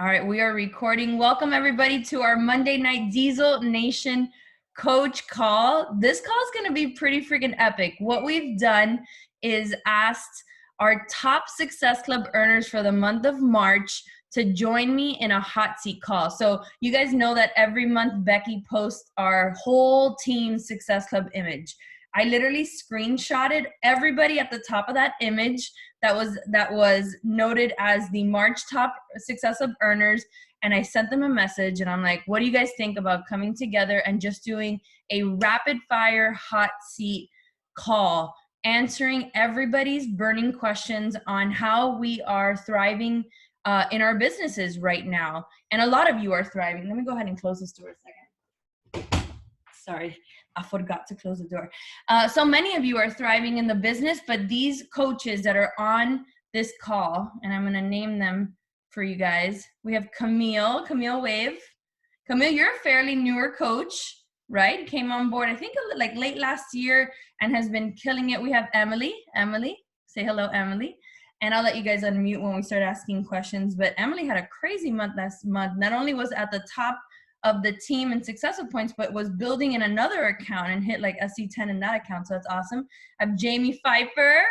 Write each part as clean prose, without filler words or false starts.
All right, we are recording. Welcome everybody to our Monday Night Diesel Nation coach call. This call is going to be pretty freaking epic. What we've done is asked our top Success Club earners for the month of March to join me in a hot seat call. So you guys know that every month Becky posts our whole team Success Club image. I literally screenshotted everybody at the top of that image that was noted as the March top Success Club earners, and I sent them a message and I'm like, what do you guys think about coming together and just doing a rapid fire hot seat call, answering everybody's burning questions on how we are thriving in our businesses right now. And a lot of you are thriving. Let me go ahead and close this door a second. Sorry, I forgot to close the door. So many of you are thriving in the business, but these coaches that are on this call, and I'm gonna name them for you guys. We have Camille wave. Camille, you're a fairly newer coach, right? Came on board, I think like late last year and has been killing it. We have Emily, say hello, Emily. And I'll let you guys unmute when we start asking questions, but Emily had a crazy month last month. Not only was at the top of the team and successful points, but was building in another account and hit like SC10 in that account. So that's awesome. I have Jamie Pfeiffer,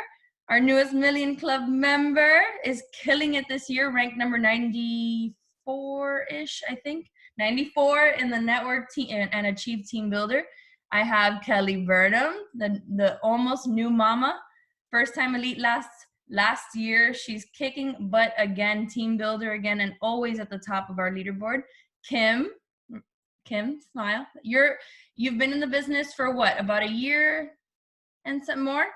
our newest Million Club member, is killing it this year, ranked number 94-ish, I think. 94 in the network team and achieve team builder. I have Kelly Burnham, the almost new mama, first time elite last year. She's kicking butt again, team builder again, and always at the top of our leaderboard. Kim, smile. You've been in the business for what? About a year and some more?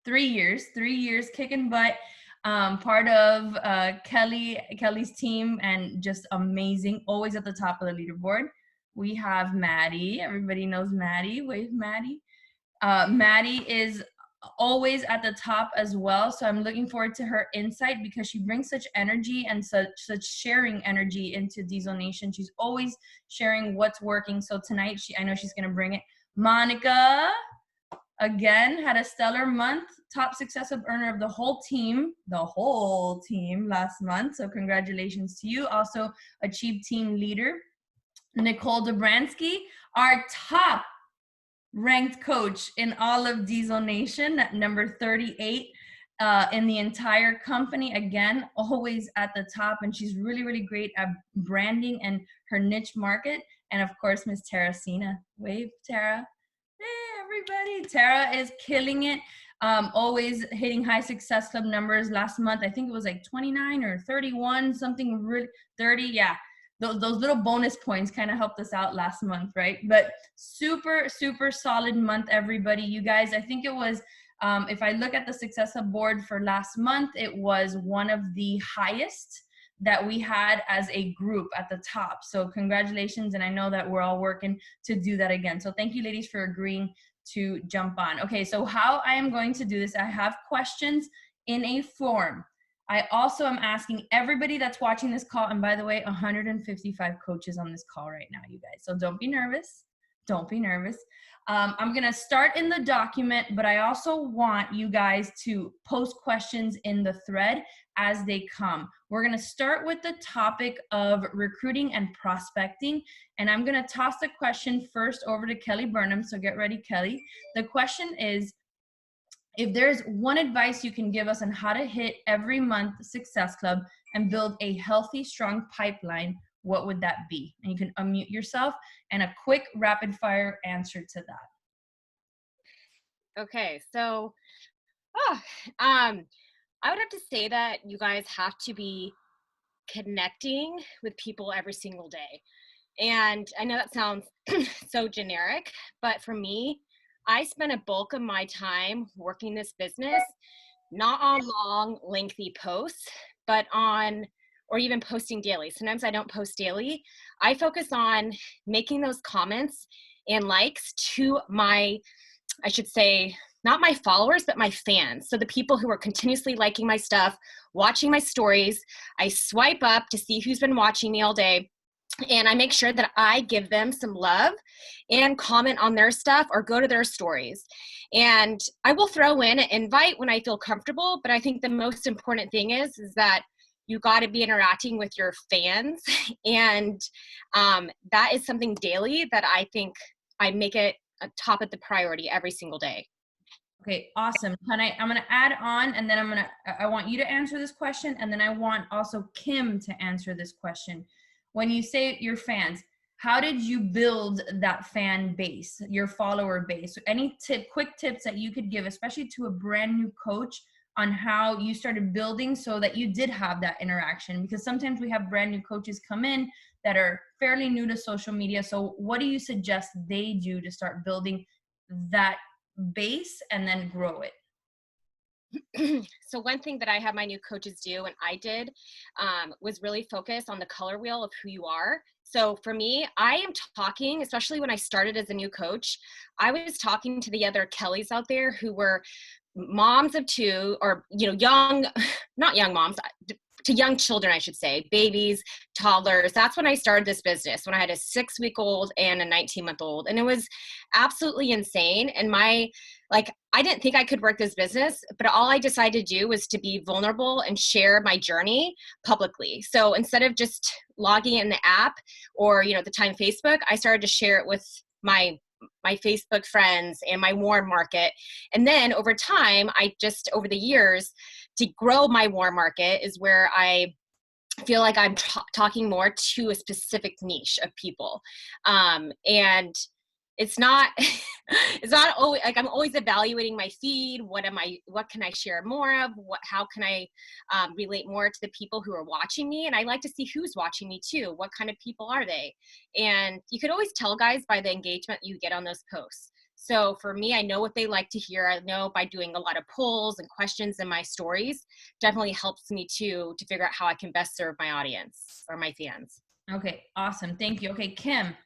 3 years. 3 years kicking butt. Part of Kelly's team and just amazing. Always at the top of the leaderboard. We have Maddie. Everybody knows Maddie. Wave Maddie. Maddie is always at the top as well, so I'm looking forward to her insight because she brings such energy and such sharing energy into Diesel Nation. She's always sharing what's working, so tonight I know she's going to bring it. Monica, again, had a stellar month, top successive earner of the whole team last month, so congratulations to you. Also achieved team leader. Nicole De Bronski, our top ranked coach in all of Diesel Nation, at number 38 in the entire company. Again, always at the top, and she's really, really great at branding and her niche market. And of course, Miss Tara Sina. Wave, Tara. Hey, everybody. Tara is killing it. Always hitting high Success Club numbers. Last month, I think it was like 29 or 31, something really 30. Yeah. Those little bonus points kind of helped us out last month, right? But super, super solid month, everybody. You guys, I think it was, if I look at the Success Hub board for last month, it was one of the highest that we had as a group at the top. So congratulations, and I know that we're all working to do that again. So thank you, ladies, for agreeing to jump on. Okay, so how I am going to do this, I have questions in a form. I also am asking everybody that's watching this call, and by the way, 155 coaches on this call right now, you guys. So don't be nervous. Don't be nervous. I'm going to start in the document, but I also want you guys to post questions in the thread as they come. We're going to start with the topic of recruiting and prospecting, and I'm going to toss the question first over to Kelly Burnham. So get ready, Kelly. The question is, if there's one advice you can give us on how to hit every month Success Club and build a healthy, strong pipeline, what would that be? And you can unmute yourself and a quick rapid fire answer to that. Okay, so I would have to say that you guys have to be connecting with people every single day. And I know that sounds so generic, but for me, I spend a bulk of my time working this business, not on long, lengthy posts, but on, or even posting daily. Sometimes I don't post daily. I focus on making those comments and likes to my, I should say, not my followers, but my fans. So the people who are continuously liking my stuff, watching my stories. I swipe up to see who's been watching me all day. And I make sure that I give them some love and comment on their stuff or go to their stories. And I will throw in an invite when I feel comfortable, but I think the most important thing is that you got to be interacting with your fans. And that is something daily that I think I make it a top of the priority every single day. Okay, awesome. I'm going to add on, and then I want you to answer this question, and then I want also Kim to answer this question. When you say your fans, how did you build that fan base, your follower base? Any quick tips that you could give, especially to a brand new coach, on how you started building so that you did have that interaction? Because sometimes we have brand new coaches come in that are fairly new to social media. So what do you suggest they do to start building that base and then grow it? So one thing that I have my new coaches do, and I did, was really focus on the color wheel of who you are. So for me, I am talking, especially when I started as a new coach, I was talking to the other Kellys out there who were moms of two, or, young, not young moms, to young children, I should say, babies, toddlers. That's when I started this business, when I had a 6-week-old and a 19-month-old. And it was absolutely insane. And I didn't think I could work this business, but all I decided to do was to be vulnerable and share my journey publicly. So instead of just logging in the app or, at the time Facebook, I started to share it with my Facebook friends and my warm market. And then over time, over the years, to grow my warm market is where I feel like I'm talking more to a specific niche of people. And it's not, it's not always like I'm always evaluating my feed. What can I share more of? How can I relate more to the people who are watching me? And I like to see who's watching me too. What kind of people are they? And you could always tell guys by the engagement you get on those posts. So for me, I know what they like to hear. I know by doing a lot of polls and questions in my stories, definitely helps me to figure out how I can best serve my audience or my fans. Okay, awesome. Thank you. Okay, Kim,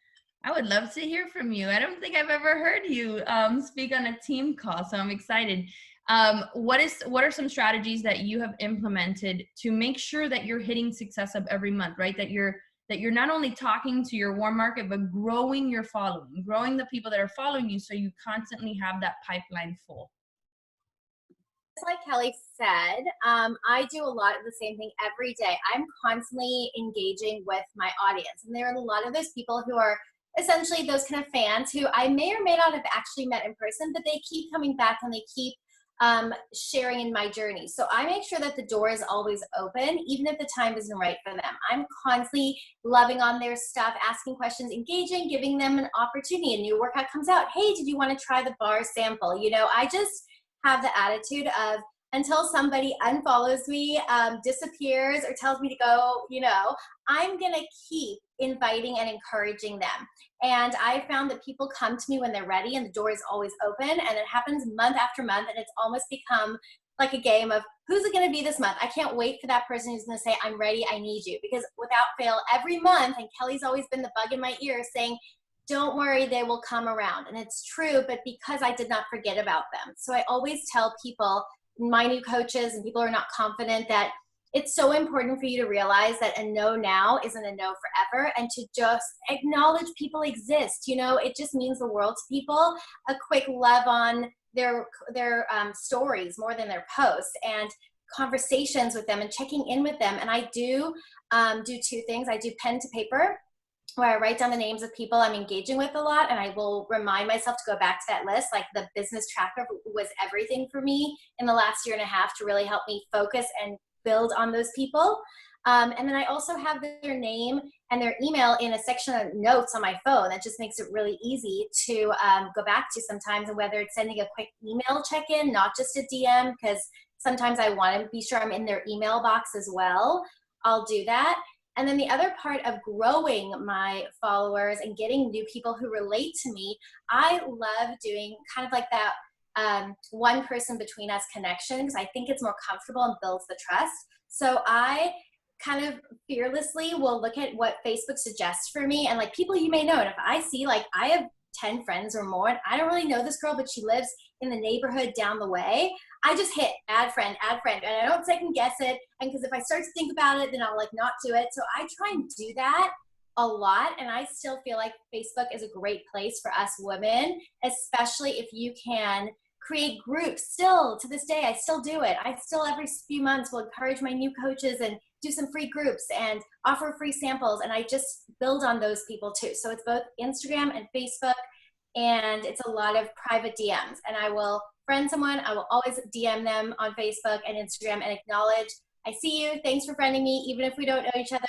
I would love to hear from you. I don't think I've ever heard you speak on a team call, so I'm excited. What are some strategies that you have implemented to make sure that you're hitting success of every month, right? That you're not only talking to your warm market, but growing your following, growing the people that are following you, so you constantly have that pipeline full. Just like Kelly said, I do a lot of the same thing every day. I'm constantly engaging with my audience, and there are a lot of those people who are essentially those kind of fans who I may or may not have actually met in person, but they keep coming back and they keep sharing in my journey. So I make sure that the door is always open, even if the time isn't right for them. I'm constantly loving on their stuff, asking questions, engaging, giving them an opportunity. A new workout comes out. Hey, did you want to try the bar sample? I just have the attitude of, until somebody unfollows me, disappears, or tells me to go, I'm going to keep inviting and encouraging them. And I found that people come to me when they're ready, and the door is always open, and it happens month after month, and it's almost become like a game of who's it going to be this month? I can't wait for that person who's going to say, I'm ready, I need you. Because without fail, every month, and Kelly's always been the bug in my ear saying, don't worry, they will come around. And it's true, but because I did not forget about them. So I always tell people, my new coaches and people who are not confident, that it's so important for you to realize that a no now isn't a no forever, and to just acknowledge people exist. It just means the world to people. A quick love on their stories more than their posts, and conversations with them and checking in with them. And I do two things. I do pen to paper, where I write down the names of people I'm engaging with a lot, and I will remind myself to go back to that list. Like, the business tracker was everything for me in the last year and a half to really help me focus and build on those people. And then I also have their name and their email in a section of notes on my phone. That just makes it really easy to go back to sometimes, and whether it's sending a quick email check-in, not just a DM, because sometimes I want to be sure I'm in their email box as well, I'll do that. And then the other part of growing my followers and getting new people who relate to me, I love doing kind of like that one person between us connection, because I think it's more comfortable and builds the trust. So I kind of fearlessly will look at what Facebook suggests for me, and like people you may know. And if I see, like, I have 10 friends or more, and I don't really know this girl, but she lives in the neighborhood down the way, I just hit add friend, and I don't second guess it. And because if I start to think about it, then I'll like not do it. So I try and do that a lot. And I still feel like Facebook is a great place for us women, especially if you can create groups. Still to this day, I still do it. I still every few months will encourage my new coaches and do some free groups and offer free samples. And I just build on those people too. So it's both Instagram and Facebook, and it's a lot of private DMs. And I will friend someone, I will always DM them on Facebook and Instagram and acknowledge, I see you, thanks for friending me, even if we don't know each other.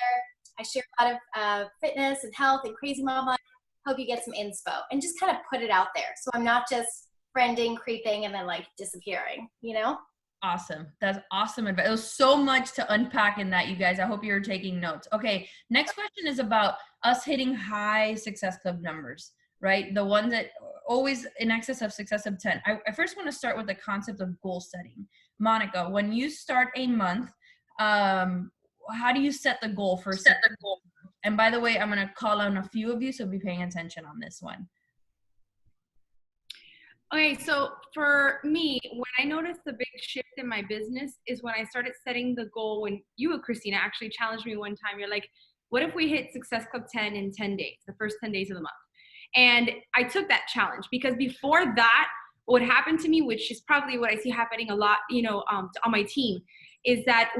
I share a lot of fitness and health and crazy mom life. Hope you get some inspo, and just kind of put it out there. So I'm not just friending, creeping, and then like disappearing, you know? Awesome. That's awesome advice. It was so much to unpack in that, you guys. I hope you're taking notes. Okay, next question is about us hitting high Success Club numbers, right? The ones that always in excess of Success Club 10. I first want to start with the concept of goal setting. Monica, when you start a month, how do you set the goal for set the goal? And by the way, I'm going to call on a few of you, so be paying attention on this one. Okay, so for me, when I noticed the big shift in my business is when I started setting the goal. When you, Christina, actually challenged me one time. You're like, what if we hit Success Club 10 in 10 days, the first 10 days of the month? And I took that challenge, because before that, what happened to me, which is probably what I see happening a lot, you know, on my team, is that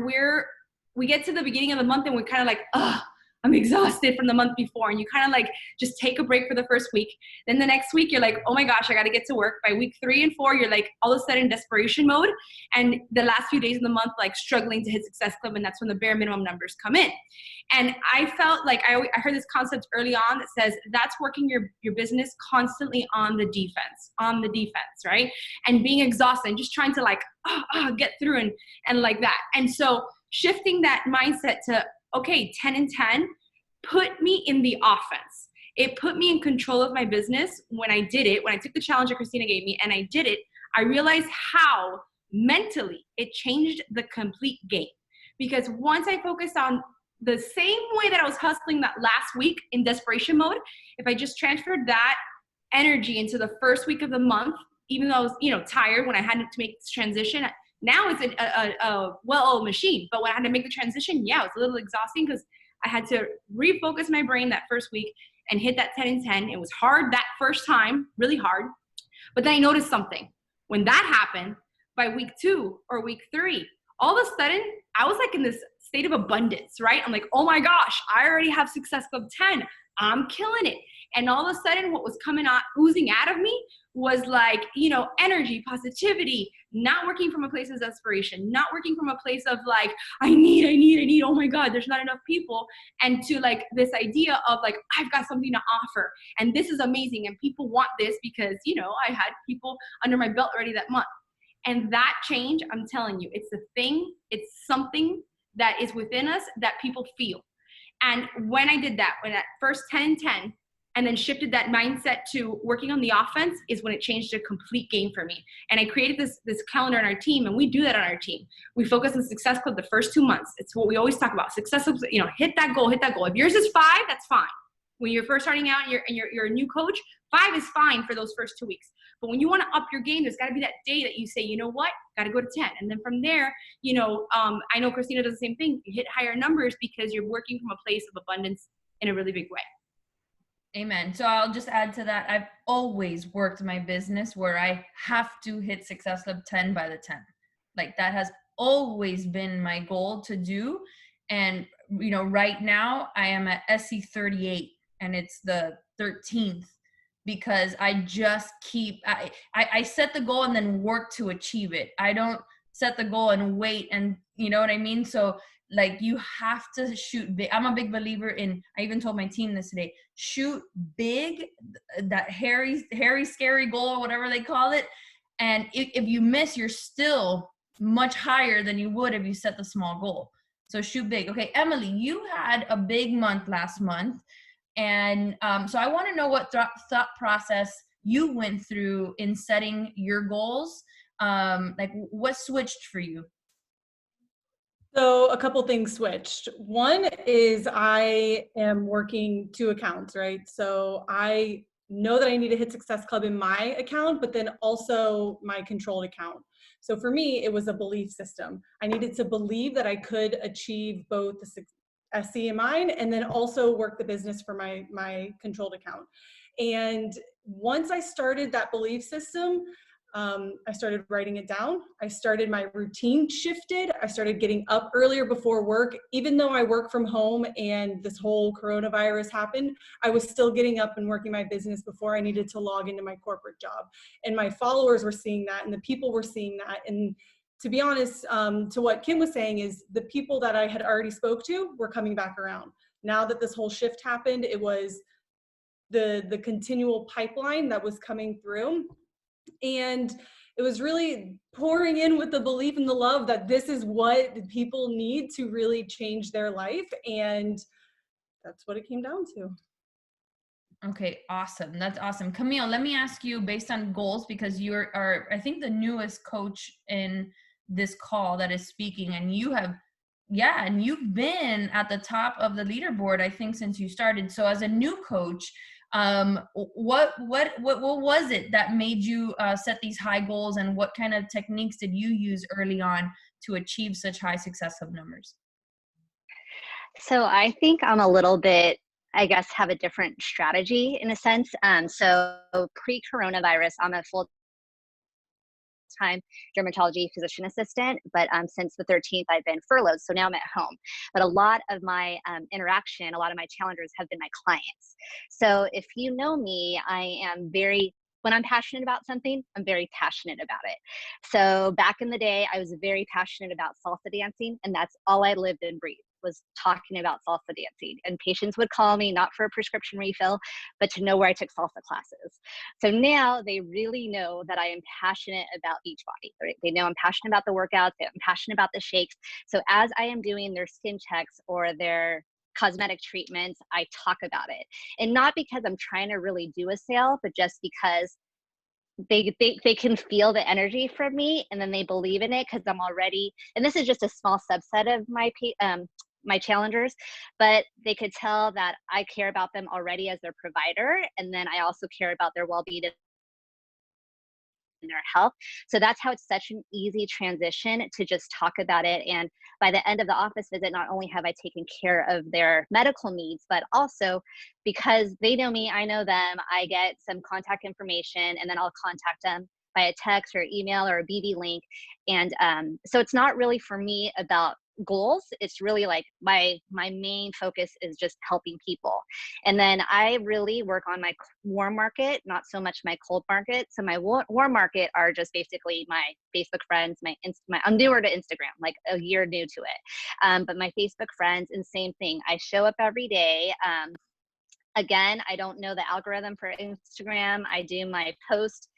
we get to the beginning of the month and we're kind of like, ugh, I'm exhausted from the month before. And you kind of like just take a break for the first week. Then the next week you're like, oh my gosh, I got to get to work. By week 3 and 4, you're like all of a sudden desperation mode. And the last few days of the month, like struggling to hit Success Club. And that's when the bare minimum numbers come in. And I felt like I heard this concept early on that says that's working your business constantly on the defense, right? And being exhausted and just trying to like, get through and like that. And so shifting that mindset to, okay, 10 and 10 put me in the offense. It put me in control of my business when I did it, when I took the challenge that Christina gave me and I did it. I realized how mentally it changed the complete game. Because once I focused on the same way that I was hustling that last week in desperation mode, if I just transferred that energy into the first week of the month, even though I was, you know, tired when I had to make this transition, now it's a well-oiled machine. But when I had to make the transition, yeah, it was a little exhausting because I had to refocus my brain that first week and hit that 10 and 10. It was hard that first time, really hard. But then I noticed something. When that happened, by week 2 or week 3, all of a sudden, I was like in this state of abundance, right? I'm like, oh my gosh, I already have Success Club 10. I'm killing it. And all of a sudden, what was coming out, oozing out of me was like, you know, energy, positivity, not working from a place of desperation, not working from a place of like, I need, oh my God, there's not enough people. And to like this idea of like, I've got something to offer and this is amazing. And people want this because, you know, I had people under my belt already that month. And that change, I'm telling you, it's a thing, it's something that is within us that people feel. And when I did that, when that first 10-10, and then shifted that mindset to working on the offense is when it changed a complete game for me. And I created this calendar on our team, and we do that on our team. We focus on Success Club the first 2 months. It's what we always talk about. Success Club, you know, hit that goal. If yours is 5, that's fine. When you're first starting out and you're a new coach, 5 is fine for those first 2 weeks. But when you want to up your game, there's got to be that day that you say, you know what, got to go to 10. And then from there, you know, I know Christina does the same thing. You hit higher numbers because you're working from a place of abundance in a really big way. Amen. So I'll just add to that. I've always worked my business where I have to hit Success Club 10 by the 10th. Like that has always been my goal to do. And, you know, right now I am at SC 38 and it's the 13th because I just keep, I set the goal and then work to achieve it. I don't set the goal and wait and, you know what I mean? So like you have to shoot big. I'm a big believer in, I even told my team this today, shoot big, that hairy, scary goal or whatever they call it. And if you miss, you're still much higher than you would if you set the small goal. So shoot big. Okay, Emily, you had a big month last month. And so I want to know what thought process you went through in setting your goals. Like what switched for you? So a couple things switched. One is I am working 2 accounts, right? So I know that I need to hit Success Club in my account, but then also my controlled account. So for me, it was a belief system. I needed to believe that I could achieve both the SC in mine and then also work the business for my controlled account. And once I started that belief system, I started writing it down. My routine shifted. I started getting up earlier before work. Even though I work from home and this whole coronavirus happened, I was still getting up and working my business before I needed to log into my corporate job. And my followers were seeing that, and the people were seeing that. And to be honest, to what Kim was saying, is the people that I had already spoke to were coming back around. Now that this whole shift happened, it was the continual pipeline that was coming through. And it was really pouring in with the belief and the love that this is what people need to really change their life. And that's what it came down to. Okay, awesome. That's awesome. Camille, let me ask you, based on goals, because you are, I think, the newest coach in this call that is speaking, and you've been at the top of the leaderboard, I think, since you started. So as a new coach, what was it that made you set these high goals, and what kind of techniques did you use early on to achieve such high success of numbers? So I think I'm a little bit, I guess, have a different strategy in a sense. So pre-coronavirus, I'm a full-time dermatology physician assistant, but since the 13th, I've been furloughed. So now I'm at home. But a lot of my interaction, a lot of my challengers have been my clients. So if you know me, when I'm passionate about something, I'm very passionate about it. So back in the day, I was very passionate about salsa dancing, and that's all I lived and breathed, was talking about salsa dancing. And patients would call me not for a prescription refill, but to know where I took salsa classes. So now they really know that I am passionate about Beachbody. They know I'm passionate about the workouts, I'm passionate about the shakes. So as I am doing their skin checks or their cosmetic treatments, I talk about it. And not because I'm trying to really do a sale, but just because they can feel the energy from me, and then they believe in it because I'm already, and this is just a small subset of my challengers, but they could tell that I care about them already as their provider. And then I also care about their well-being and their health. So that's how it's such an easy transition to just talk about it. And by the end of the office visit, not only have I taken care of their medical needs, but also because they know me, I know them, I get some contact information, and then I'll contact them by a text or email or a BB link. And so it's not really for me about goals. It's really like my main focus is just helping people. And then I really work on my warm market, not so much my cold market. So my warm market are just basically my Facebook friends, I'm newer to Instagram, like a year new to it. But my Facebook friends, and same thing, I show up every day. Again, I don't know the algorithm for Instagram. I do my post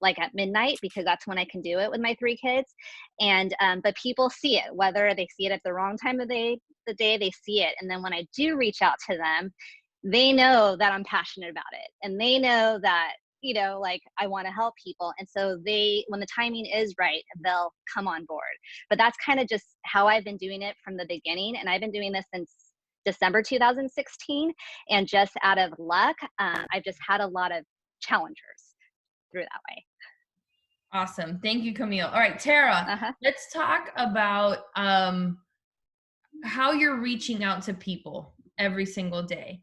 like at midnight because that's when I can do it with my 3 kids. And but people see it, whether they see it at the wrong time of the day, they see it. And then when I do reach out to them, they know that I'm passionate about it, and they know that, you know, like I want to help people. And so when the timing is right, they'll come on board. But that's kind of just how I've been doing it from the beginning. And I've been doing this since December 2016. And just out of luck, I've just had a lot of challengers through that way. Awesome. Thank you, Camille. All right, Tara, let's talk about how you're reaching out to people every single day.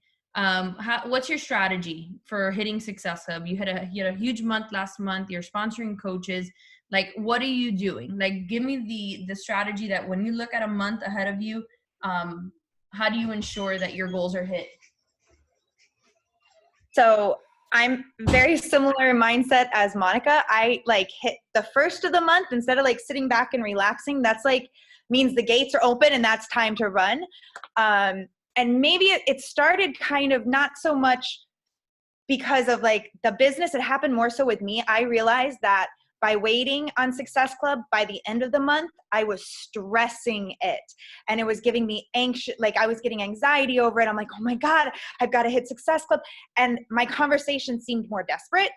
What's your strategy for hitting Success Hub? You had a huge month last month. You're sponsoring coaches. Like, what are you doing? Like, give me the strategy that when you look at a month ahead of you, how do you ensure that your goals are hit? So I'm very similar mindset as Monica. I like hit the first of the month instead of like sitting back and relaxing. That's like means the gates are open and that's time to run. And maybe it started kind of not so much because of like the business. It happened more so with me. I realized that by waiting on Success Club, by the end of the month, I was stressing it. And it was giving me anxious, like I was getting anxiety over it. I'm like, oh my God, I've got to hit Success Club. And my conversation seemed more desperate.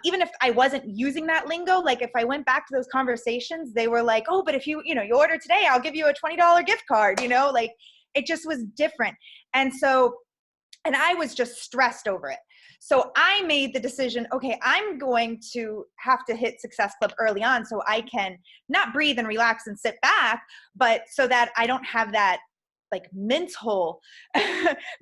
Even if I wasn't using that lingo, like if I went back to those conversations, they were like, oh, but if you order today, I'll give you a $20 gift card, like it just was different. And I was just stressed over it. So I made the decision, okay, I'm going to have to hit Success Club early on so I can not breathe and relax and sit back, but so that I don't have that like mental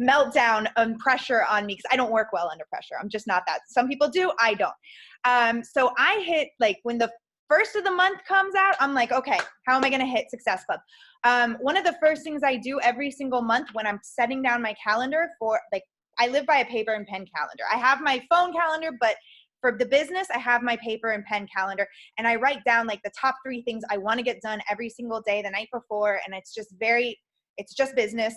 meltdown and pressure on me, because I don't work well under pressure. I'm just not that. Some people do, I don't. So I hit, like, when the first of the month comes out, I'm like, okay, how am I going to hit Success Club? One of the first things I do every single month when I'm setting down my calendar for, like, I live by a paper and pen calendar. I have my phone calendar, but for the business, I have my paper and pen calendar, and I write down like the top 3 things I want to get done every single day the night before. And it's just business.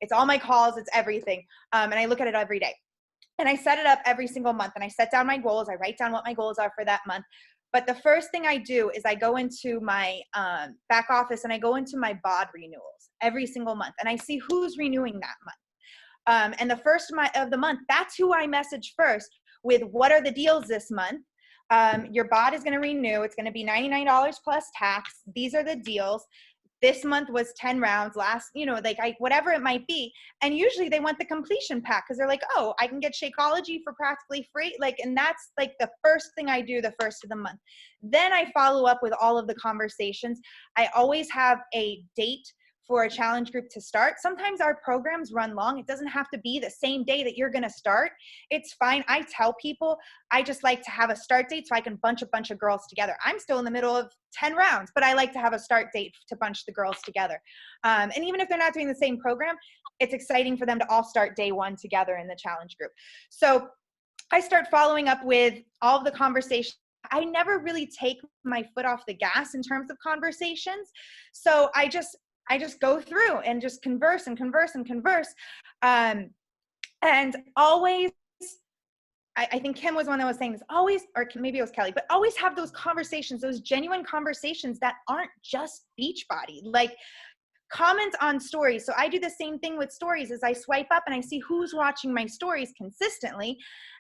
It's all my calls. It's everything. And I look at it every day, and I set it up every single month, and I set down my goals. I write down what my goals are for that month. But the first thing I do is I go into my back office, and I go into my BOD renewals every single month, and I see who's renewing that month. And the first of the month, that's who I message first with what are the deals this month. Your BOD is going to renew. It's going to be $99 plus tax. These are the deals. This month was 10 rounds, whatever it might be. And usually they want the completion pack, because they're like, oh, I can get Shakeology for practically free. And that's like the first thing I do the first of the month. Then I follow up with all of the conversations. I always have a date for a challenge group to start. Sometimes our programs run long. It doesn't have to be the same day that you're going to start. It's fine. I tell people I just like to have a start date so I can bunch a bunch of girls together. I'm still in the middle of 10 rounds, but I like to have a start date to bunch the girls together. And even if they're not doing the same program, it's exciting for them to all start day 1 together in the challenge group. So I start following up with all of the conversations. I never really take my foot off the gas in terms of conversations. So I just go through and just converse and converse and converse. And always, I think Kim was one that was saying this, always, or maybe it was Kelly, but always have those conversations, those genuine conversations that aren't just Beachbody. Like, comment on stories. So I do the same thing with stories. As I swipe up and I see who's watching my stories consistently,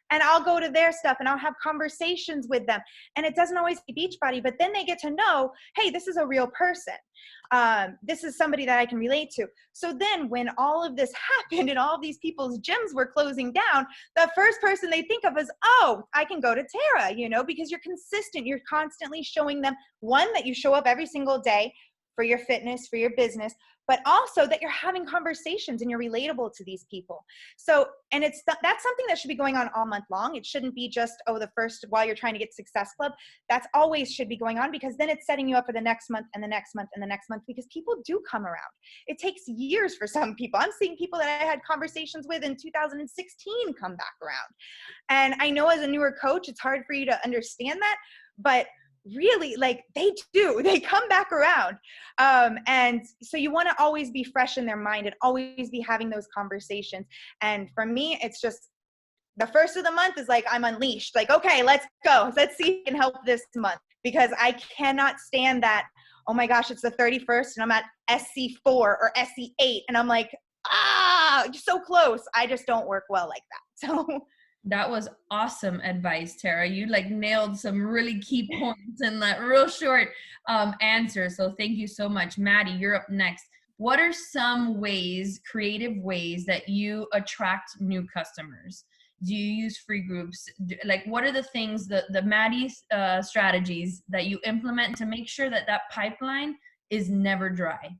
and I'll go to their stuff and I'll have conversations with them. And it doesn't always be Beachbody, but then they get to know, hey, this is a real person. This is somebody that I can relate to. So then when all of this happened and all of these people's gyms were closing down, the first person they think of is, oh, I can go to Tara, because you're consistent. You're constantly showing them, one, that you show up every single day for your fitness, for your business, but also that you're having conversations and you're relatable to these people. So, and that's something that should be going on all month long. It shouldn't be just, the first, while you're trying to get Success Club. That's always should be going on, because then it's setting you up for the next month and the next month and the next month, because people do come around. It takes years for some people. I'm seeing people that I had conversations with in 2016 come back around. And I know as a newer coach, it's hard for you to understand that, but really, they come back around. And so you want to always be fresh in their mind and always be having those conversations. And for me, it's just the first of the month is like, I'm unleashed. Like, okay, let's go. Let's see if we can help this month, because I cannot stand that. Oh my gosh, it's the 31st and I'm at SC4 or SC8. And I'm like, you're so close. I just don't work well like that. So that was awesome advice, Tara. You nailed some really key points in that real short answer. So thank you so much. Maddie, you're up next. What are some creative ways that you attract new customers? Do you use free groups? What are the things, the Maddie strategies that you implement to make sure that pipeline is never dry?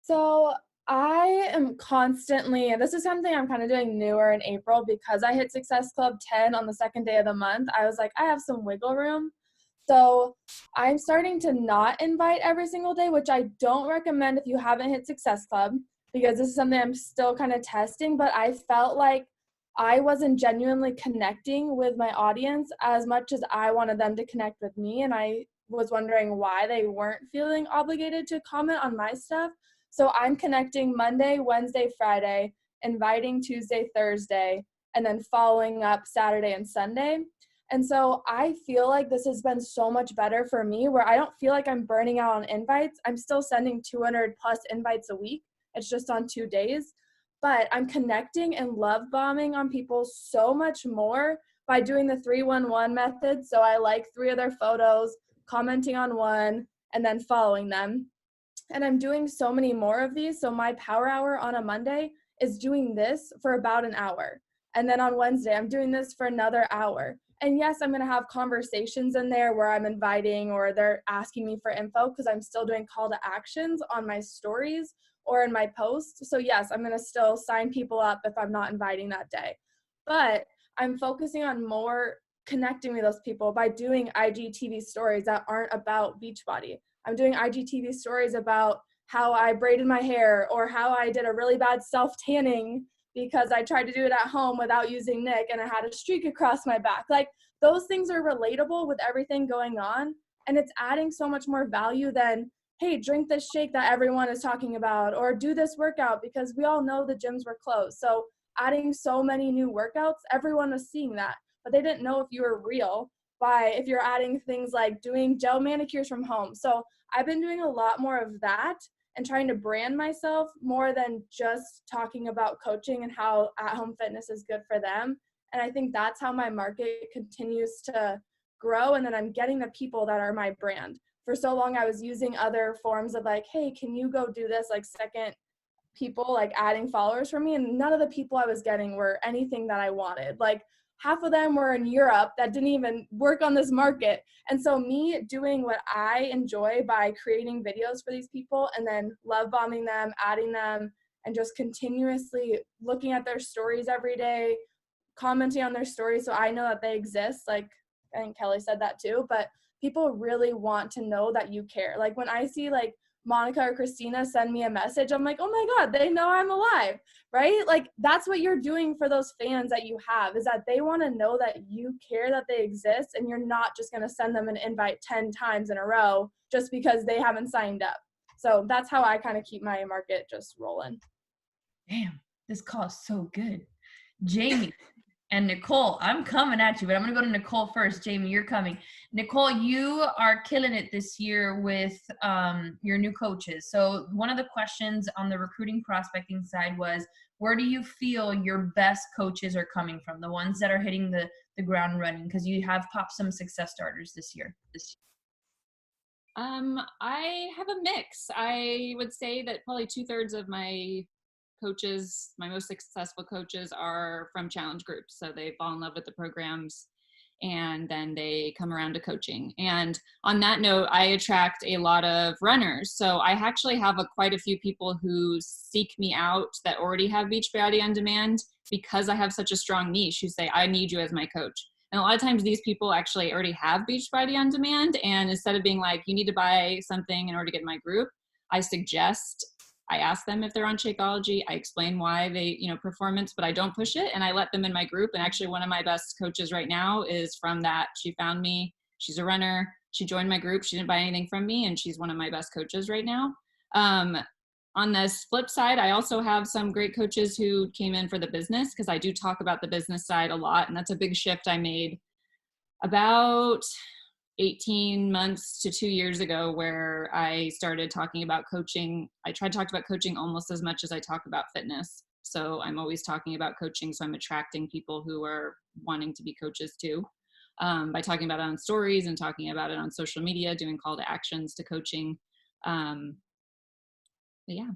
So I am constantly, and this is something I'm kind of doing newer in April, because I hit Success Club 10 on the second day of the month. I was like, I have some wiggle room. So I'm starting to not invite every single day, which I don't recommend if you haven't hit Success Club, because this is something I'm still kind of testing. But I felt like I wasn't genuinely connecting with my audience as much as I wanted them to connect with me. And I was wondering why they weren't feeling obligated to comment on my stuff. So I'm connecting Monday, Wednesday, Friday, inviting Tuesday, Thursday, and then following up Saturday and Sunday. And so I feel like this has been so much better for me, where I don't feel like I'm burning out on invites. I'm still sending 200 plus invites a week. It's just on 2 days. But I'm connecting and love bombing on people so much more by doing the 3-1-1 method. So I like 3 of their photos, commenting on 1, and then following them. And I'm doing so many more of these. So my power hour on a Monday is doing this for about an hour. And then on Wednesday, I'm doing this for another hour. And yes, I'm going to have conversations in there where I'm inviting or they're asking me for info, because I'm still doing call to actions on my stories, or in my post. So yes, I'm going to still sign people up if I'm not inviting that day. But I'm focusing on more connecting with those people by doing IGTV stories that aren't about Beachbody. I'm doing IGTV stories about how I braided my hair or how I did a really bad self-tanning because I tried to do it at home without using Nick and I had a streak across my back. Like, those things are relatable with everything going on, and it's adding so much more value than, hey, drink this shake that everyone is talking about, or do this workout, because we all know the gyms were closed. So adding so many new workouts, everyone was seeing that, but they didn't know if you were real by if you're adding things like doing gel manicures from home. So I've been doing a lot more of that and trying to brand myself more than just talking about coaching and how at-home fitness is good for them. And I think that's how my market continues to grow. And then I'm getting the people that are my brand. For so long, I was using other forms of like, hey, can you go do this? Like second people, like adding followers for me. And none of the people I was getting were anything that I wanted. Like half of them were in Europe that didn't even work on this market. And so me doing what I enjoy by creating videos for these people and then love bombing them, adding them, and just continuously looking at their stories every day, commenting on their stories so I know that they exist. Like I think Kelly said that too, but people really want to know that you care. Like when I see like Monica or Christina send me a message, I'm like, oh my God, they know I'm alive, right? Like that's what you're doing for those fans that you have, is that they want to know that you care, that they exist, and you're not just going to send them an invite 10 times in a row just because they haven't signed up. So that's how I kind of keep my market just rolling. Damn, this call is so good. Jamie and Nicole, I'm coming at you, but I'm going to go to Nicole first. Jamie, you're coming. Nicole, you are killing it this year with your new coaches. So one of the questions on the recruiting prospecting side was, where do you feel your best coaches are coming from, the ones that are hitting the ground running? Because you have popped some success starters this year. I have a mix. I would say that probably 2/3 of my coaches, my most successful coaches, are from challenge groups. So they fall in love with the programs and then they come around to coaching. And on that note, I attract a lot of runners. So I actually have quite a few people who seek me out that already have Beachbody on Demand because I have such a strong niche, who say, I need you as my coach. And a lot of times these people actually already have Beachbody on Demand. And instead of being like, you need to buy something in order to get in my group, I ask them if they're on Shakeology. I explain why they, performance, but I don't push it. And I let them in my group. And actually one of my best coaches right now is from that. She found me. She's a runner. She joined my group. She didn't buy anything from me. And she's one of my best coaches right now. On the flip side, I also have some great coaches who came in for the business, because I do talk about the business side a lot. And that's a big shift I made about 18 months to 2 years ago, where I started talking about coaching. I try to talk about coaching almost as much as I talk about fitness. So I'm always talking about coaching. So I'm attracting people who are wanting to be coaches too, by talking about it on stories and talking about it on social media, doing call to actions to coaching. But yeah.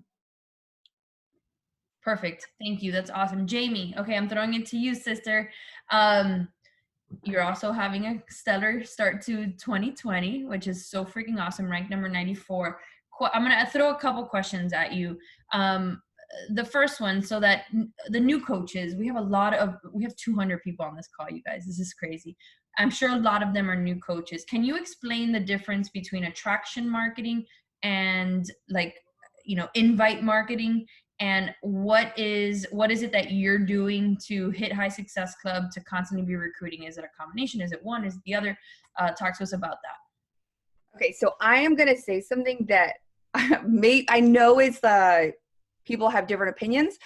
Perfect. Thank you. That's awesome. Jamie, okay, I'm throwing it to you, sister. You're also having a stellar start to 2020, which is so freaking awesome. Ranked number 94. I'm going to throw a couple questions at you. The first one, so that the new coaches, we have 200 people on this call, you guys. This is crazy. I'm sure a lot of them are new coaches. Can you explain the difference between attraction marketing and invite marketing? And what is it that you're doing to hit High Success Club to constantly be recruiting? Is it a combination? Is it one? Is it the other? Talk to us about that. Okay, so I am going to say something that I know is people have different opinions.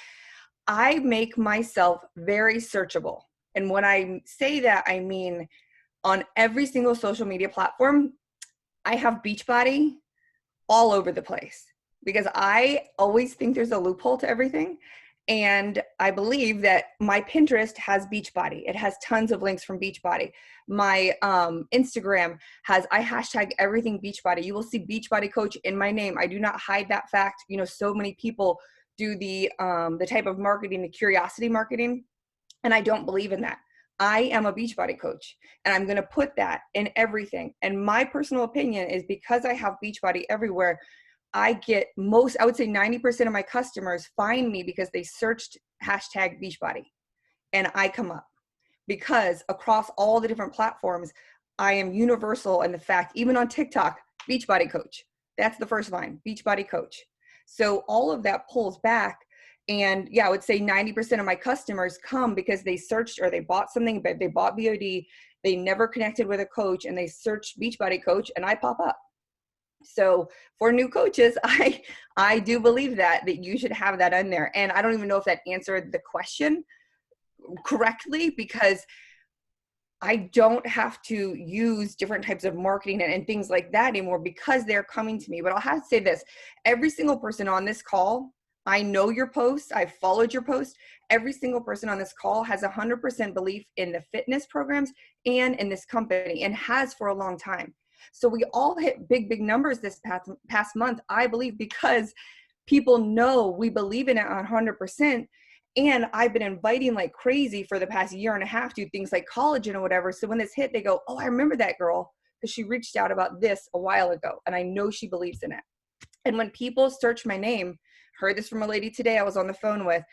I make myself very searchable. And when I say that, I mean on every single social media platform, I have Beachbody all over the place, because I always think there's a loophole to everything. And I believe that my Pinterest has Beachbody. It has tons of links from Beachbody. My Instagram I hashtag everything Beachbody. You will see Beachbody Coach in my name. I do not hide that fact. So many people do the type of marketing, the curiosity marketing, and I don't believe in that. I am a Beachbody coach, and I'm going to put that in everything. And my personal opinion is, because I have Beachbody everywhere, I would say 90% of my customers find me because they searched hashtag Beachbody, and I come up because across all the different platforms, I am universal in the fact, even on TikTok, Beachbody coach. That's the first line, Beachbody coach. So all of that pulls back. And yeah, I would say 90% of my customers come because they searched or they bought something, but they bought BOD, they never connected with a coach, and they searched Beachbody coach, and I pop up. So for new coaches, I do believe that you should have that in there. And I don't even know if that answered the question correctly, because I don't have to use different types of marketing and things like that anymore because they're coming to me. But I'll have to say this, every single person on this call, I know your posts, I've followed your posts. Every single person on this call has 100% belief in the fitness programs and in this company, and has for a long time. So we all hit big numbers this past month, I believe, because people know we believe in it 100%. And I've been inviting like crazy for the past year and a half to things like collagen or whatever. So when this hit, they go, oh, I remember that girl because she reached out about this a while ago, and I know she believes in it. And when people search my name, heard this from a lady today I was on the phone with.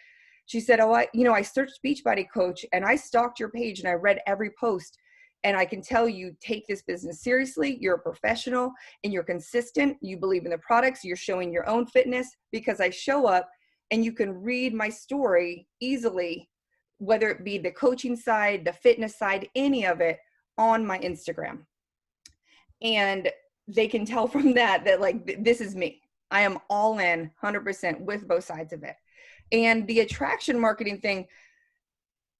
She said, oh, I searched Beachbody coach and I stalked your page and I read every post. And I can tell you take this business seriously. You're a professional and you're consistent. You believe in the products. You're showing your own fitness, because I show up and you can read my story easily, whether it be the coaching side, the fitness side, any of it on my Instagram. And they can tell from that like, this is me. I am all in 100% with both sides of it. And the attraction marketing thing,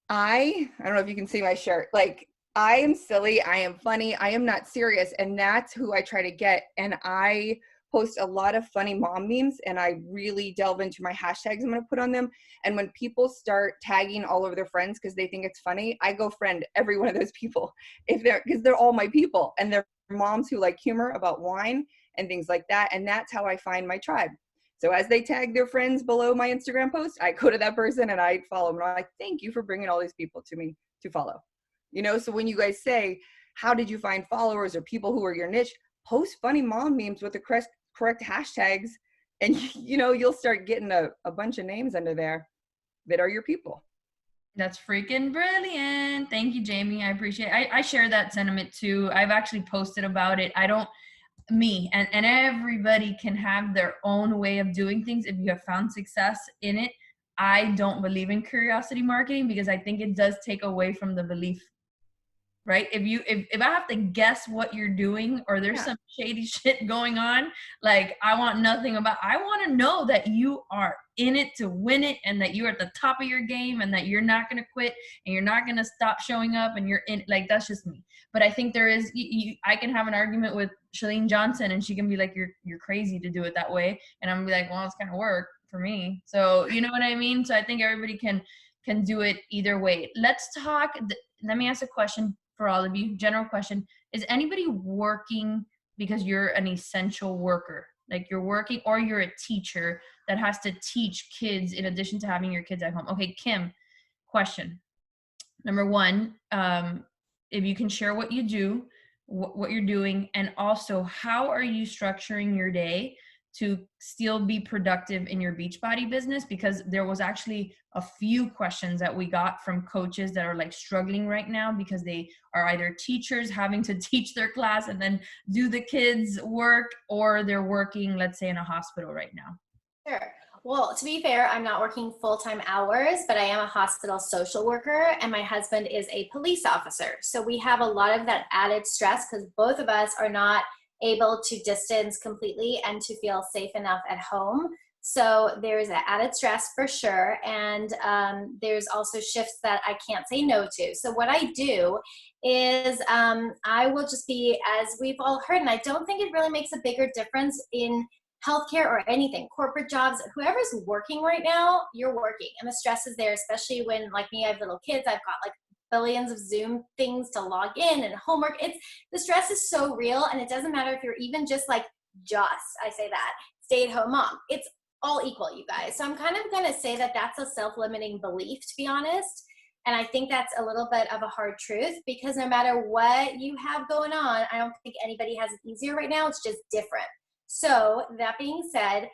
I don't know if you can see my shirt. Like, I am silly. I am funny. I am not serious. And that's who I try to get. And I post a lot of funny mom memes, and I really delve into my hashtags I'm going to put on them. And when people start tagging all of their friends because they think it's funny, I go friend every one of those people because they're all my people, and they're moms who like humor about wine and things like that. And that's how I find my tribe. So as they tag their friends below my Instagram post, I go to that person and I follow them. And I'm like, thank you for bringing all these people to me to follow. So when you guys say, how did you find followers or people who are your niche, post funny mom memes with the correct hashtags, and you'll start getting a bunch of names under there that are your people. That's freaking brilliant. Thank you, Jamie. I appreciate it. I share that sentiment too. I've actually posted about it. And everybody can have their own way of doing things if you have found success in it. I don't believe in curiosity marketing because I think it does take away from the belief. Right? If I have to guess what you're doing, or there's some shady shit going on, like I want to know that you are in it to win it, and that you're at the top of your game, and that you're not going to quit, and you're not going to stop showing up, and you're in, like, that's just me. But I think there is, I can have an argument with Shalene Johnson, and she can be like, you're crazy to do it that way. And I'm gonna be like, well, it's going to work for me. So, you know what I mean? So I think everybody can do it either way. Let's talk. Let me ask a question for all of you. General question. Is anybody working because you're an essential worker? Like you're working, or you're a teacher that has to teach kids in addition to having your kids at home? Okay, Kim, question. Number one, if you can share what you do, what you're doing, and also how are you structuring your day to still be productive in your Beachbody business? Because there was actually a few questions that we got from coaches that are like struggling right now because they are either teachers having to teach their class and then do the kids' work, or they're working, let's say, in a hospital right now. Sure. Well, to be fair, I'm not working full-time hours, but I am a hospital social worker, and my husband is a police officer. So we have a lot of that added stress because both of us are not able to distance completely and to feel safe enough at home. So there's an added stress for sure. And there's also shifts that I can't say no to. So what I do is I will just be, as we've all heard, and I don't think it really makes a bigger difference in healthcare or anything, corporate jobs, whoever's working right now, you're working. And the stress is there, especially when, like me, I have little kids. I've got like billions of Zoom things to log in and homework. The stress is so real, and it doesn't matter if you're even just like, I say that, stay-at-home mom. It's all equal, you guys. So I'm kind of going to say that that's a self-limiting belief, to be honest. And I think that's a little bit of a hard truth, because no matter what you have going on, I don't think anybody has it easier right now. It's just different. So that being said,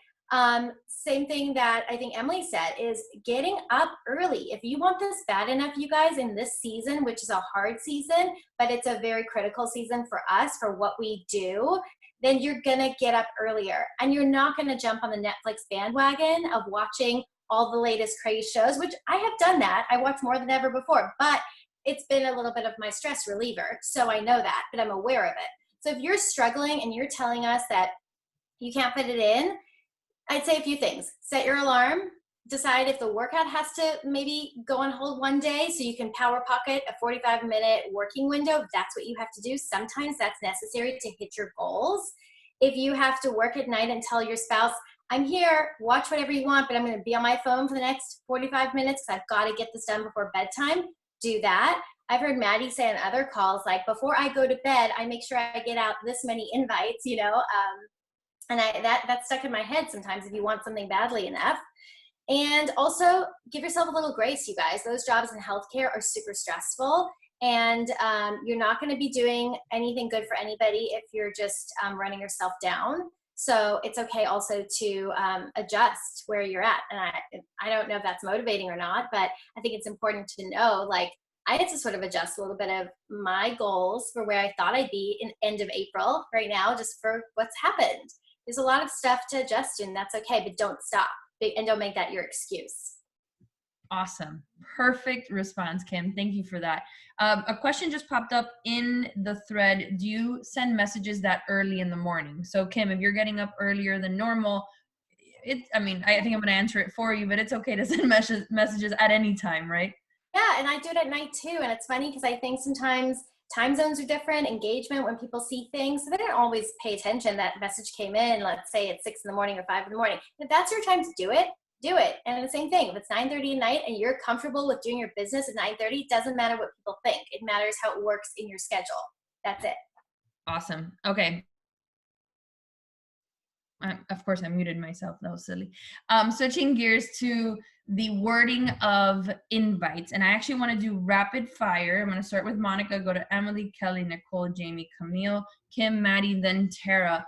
same thing that I think Emily said is getting up early. If you want this bad enough, you guys, in this season, which is a hard season, but it's a very critical season for us, for what we do, then you're gonna get up earlier. And you're not gonna jump on the Netflix bandwagon of watching all the latest crazy shows, which I have done that. I watch more than ever before, but it's been a little bit of my stress reliever. So I know that, but I'm aware of it. So if you're struggling and you're telling us that you can't fit it in, I'd say a few things. Set your alarm. Decide if the workout has to maybe go on hold one day so you can power pocket a 45-minute working window. If that's what you have to do. Sometimes that's necessary to hit your goals. If you have to work at night and tell your spouse, I'm here, watch whatever you want, but I'm going to be on my phone for the next 45 minutes because I've got to get this done before bedtime, do that. I've heard Maddie say on other calls, like, before I go to bed, I make sure I get out this many invites, you know, and that's stuck in my head sometimes if you want something badly enough. And also give yourself a little grace, you guys. Those jobs in healthcare are super stressful, and you're not going to be doing anything good for anybody if you're just running yourself down. So it's okay also to adjust where you're at. And I don't know if that's motivating or not, but I think it's important to know, like, I had to sort of adjust a little bit of my goals for where I thought I'd be in end of April right now, just for what's happened. There's a lot of stuff to adjust to, and that's okay, but don't stop and don't make that your excuse. Awesome. Perfect response, Kim. Thank you for that. A question just popped up in the thread. Do you send messages that early in the morning? So Kim, if you're getting up earlier than normal, I think I'm going to answer it for you, but it's okay to send messages at any time, right? Yeah, and I do it at night too. And it's funny because I think sometimes time zones are different, engagement, when people see things, so they don't always pay attention. That message came in, let's say at 6 in the morning or 5 in the morning. If that's your time to do it, do it. And the same thing, if it's 9:30 at night and you're comfortable with doing your business at 9:30, it doesn't matter what people think. It matters how it works in your schedule. That's it. Awesome. Okay. Of course, I muted myself. That was silly. Switching gears to the wording of invites. And I actually want to do rapid fire. I'm going to start with Monica, go to Emily, Kelly, Nicole, Jamie, Camille, Kim, Maddie, then Tara.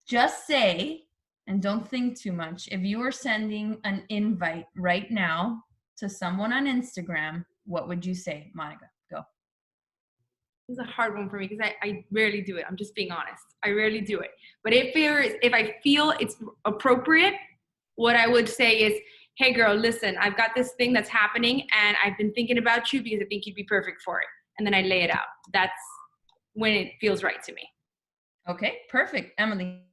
Just say, and don't think too much, if you were sending an invite right now to someone on Instagram, what would you say? Monica, go. This is a hard one for me because I rarely do it. I'm just being honest. I rarely do it. But if I feel it's appropriate, what I would say is, hey girl, listen, I've got this thing that's happening and I've been thinking about you because I think you'd be perfect for it. And then I lay it out. That's when it feels right to me. Okay, perfect. Emily.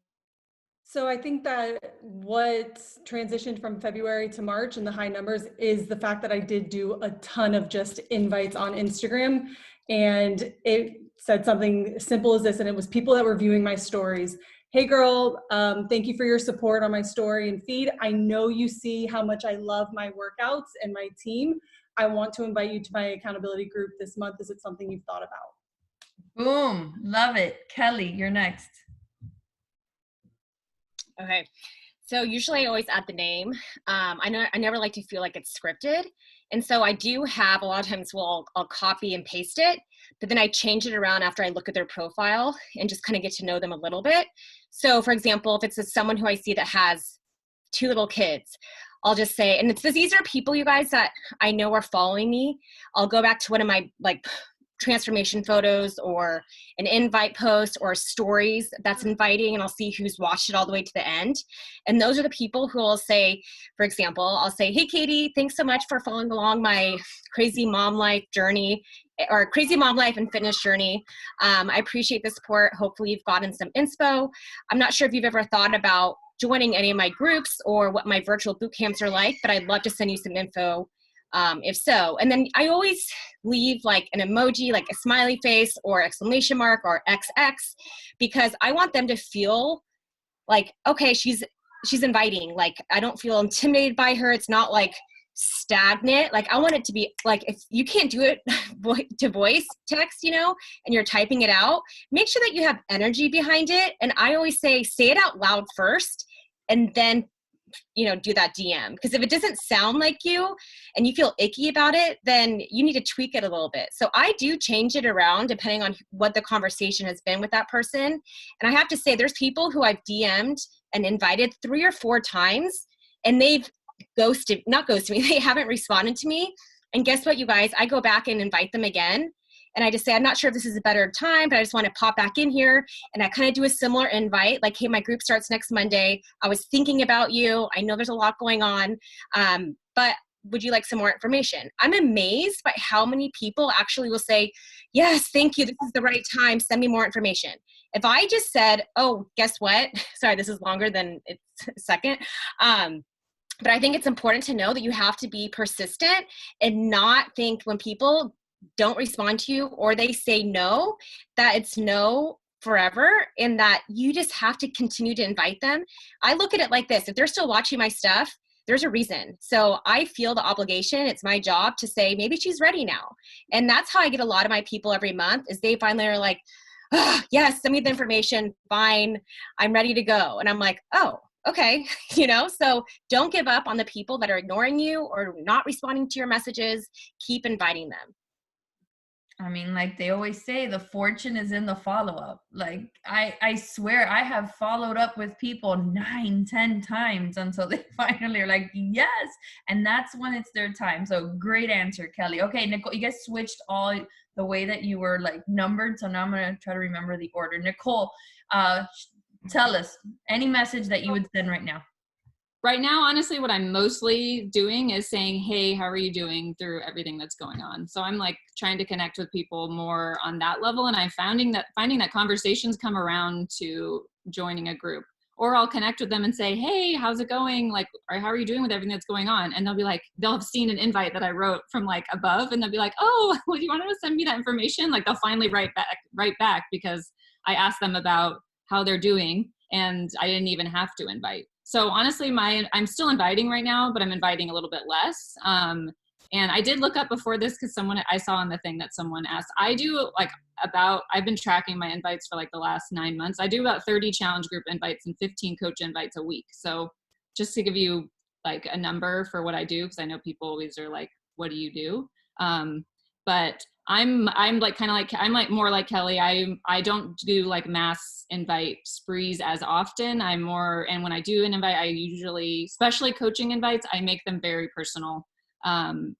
So I think that what transitioned from February to March and the high numbers is the fact that I did do a ton of just invites on Instagram, and it said something simple as this, and it was people that were viewing my stories. Hey girl, thank you for your support on my story and feed. I know you see how much I love my workouts and my team. I want to invite you to my accountability group this month. Is it something you've thought about? Boom, love it. Kelly, you're next. Okay, so usually I always add the name. I never like to feel like it's scripted, and so I do have a lot of times I'll copy and paste it, but then I change it around after I look at their profile and just kind of get to know them a little bit. So for example, if it's someone who I see that has 2 little kids, I'll just say, and these are people, you guys, that I know are following me. I'll go back to one of my transformation photos or an invite post or stories that's inviting, and I'll see who's watched it all the way to the end. And those are the people who will say, for example, I'll say, hey Katie, thanks so much for following along my crazy mom life journey, or crazy mom life and fitness journey. I appreciate the support. Hopefully you've gotten some inspo. I'm not sure if you've ever thought about joining any of my groups or what my virtual boot camps are like, but I'd love to send you some info if so. And then I always leave like an emoji, like a smiley face or exclamation mark or XX, because I want them to feel like, okay, she's inviting. Like, I don't feel intimidated by her. It's not like stagnant. Like, I want it to be like, if you can't do it to voice text, and you're typing it out, make sure that you have energy behind it. And I always say it out loud first and then do that DM. Because if it doesn't sound like you and you feel icky about it, then you need to tweak it a little bit. So I do change it around depending on what the conversation has been with that person. And I have to say, there's people who I've DM'd and invited 3 or 4 times, and they've not ghosted me, they haven't responded to me. And guess what, you guys? I go back and invite them again. And I just say, I'm not sure if this is a better time, but I just want to pop back in here. And I kind of do a similar invite, like, hey, my group starts next Monday. I was thinking about you. I know there's a lot going on, but would you like some more information? I'm amazed by how many people actually will say, yes, thank you. This is the right time. Send me more information. If I just said, oh, guess what? Sorry, this is longer than it's a second. But I think it's important to know that you have to be persistent and not think when people don't respond to you or they say no, that it's no forever, and that you just have to continue to invite them. I look at it like this: if they're still watching my stuff, there's a reason. So I feel the obligation. It's my job to say, maybe she's ready now. And that's how I get a lot of my people every month, is they finally are like, oh, yes, send me the information. Fine. I'm ready to go. And I'm like, oh, okay. So don't give up on the people that are ignoring you or not responding to your messages. Keep inviting them. I mean, like they always say, the fortune is in the follow-up. Like, I swear I have followed up with people 9, 10 times until they finally are like, yes. And that's when it's their time. So great answer, Kelly. Okay, Nicole, you guys switched all the way that you were like numbered. So now I'm going to try to remember the order. Nicole, tell us any message that you would send right now. Right now, honestly, what I'm mostly doing is saying, hey, how are you doing through everything that's going on? So I'm like trying to connect with people more on that level. And I'm finding that conversations come around to joining a group, or I'll connect with them and say, hey, how's it going? Like, or how are you doing with everything that's going on? And they'll be like, they'll have seen an invite that I wrote from like above, and they'll be like, oh, well, you want to send me that information? Like they'll finally write back because I asked them about how they're doing and I didn't even have to invite. So honestly, I'm still inviting right now, but I'm inviting a little bit less. And I did look up before this because I saw on the thing that someone asked. I do I've been tracking my invites for like the last 9 months. I do about 30 challenge group invites and 15 coach invites a week. So just to give you like a number for what I do, because I know people always are like, what do you do? But I'm like more like Kelly. I don't do like mass invite sprees as often. And when I do an invite, I usually, especially coaching invites, I make them very personal. And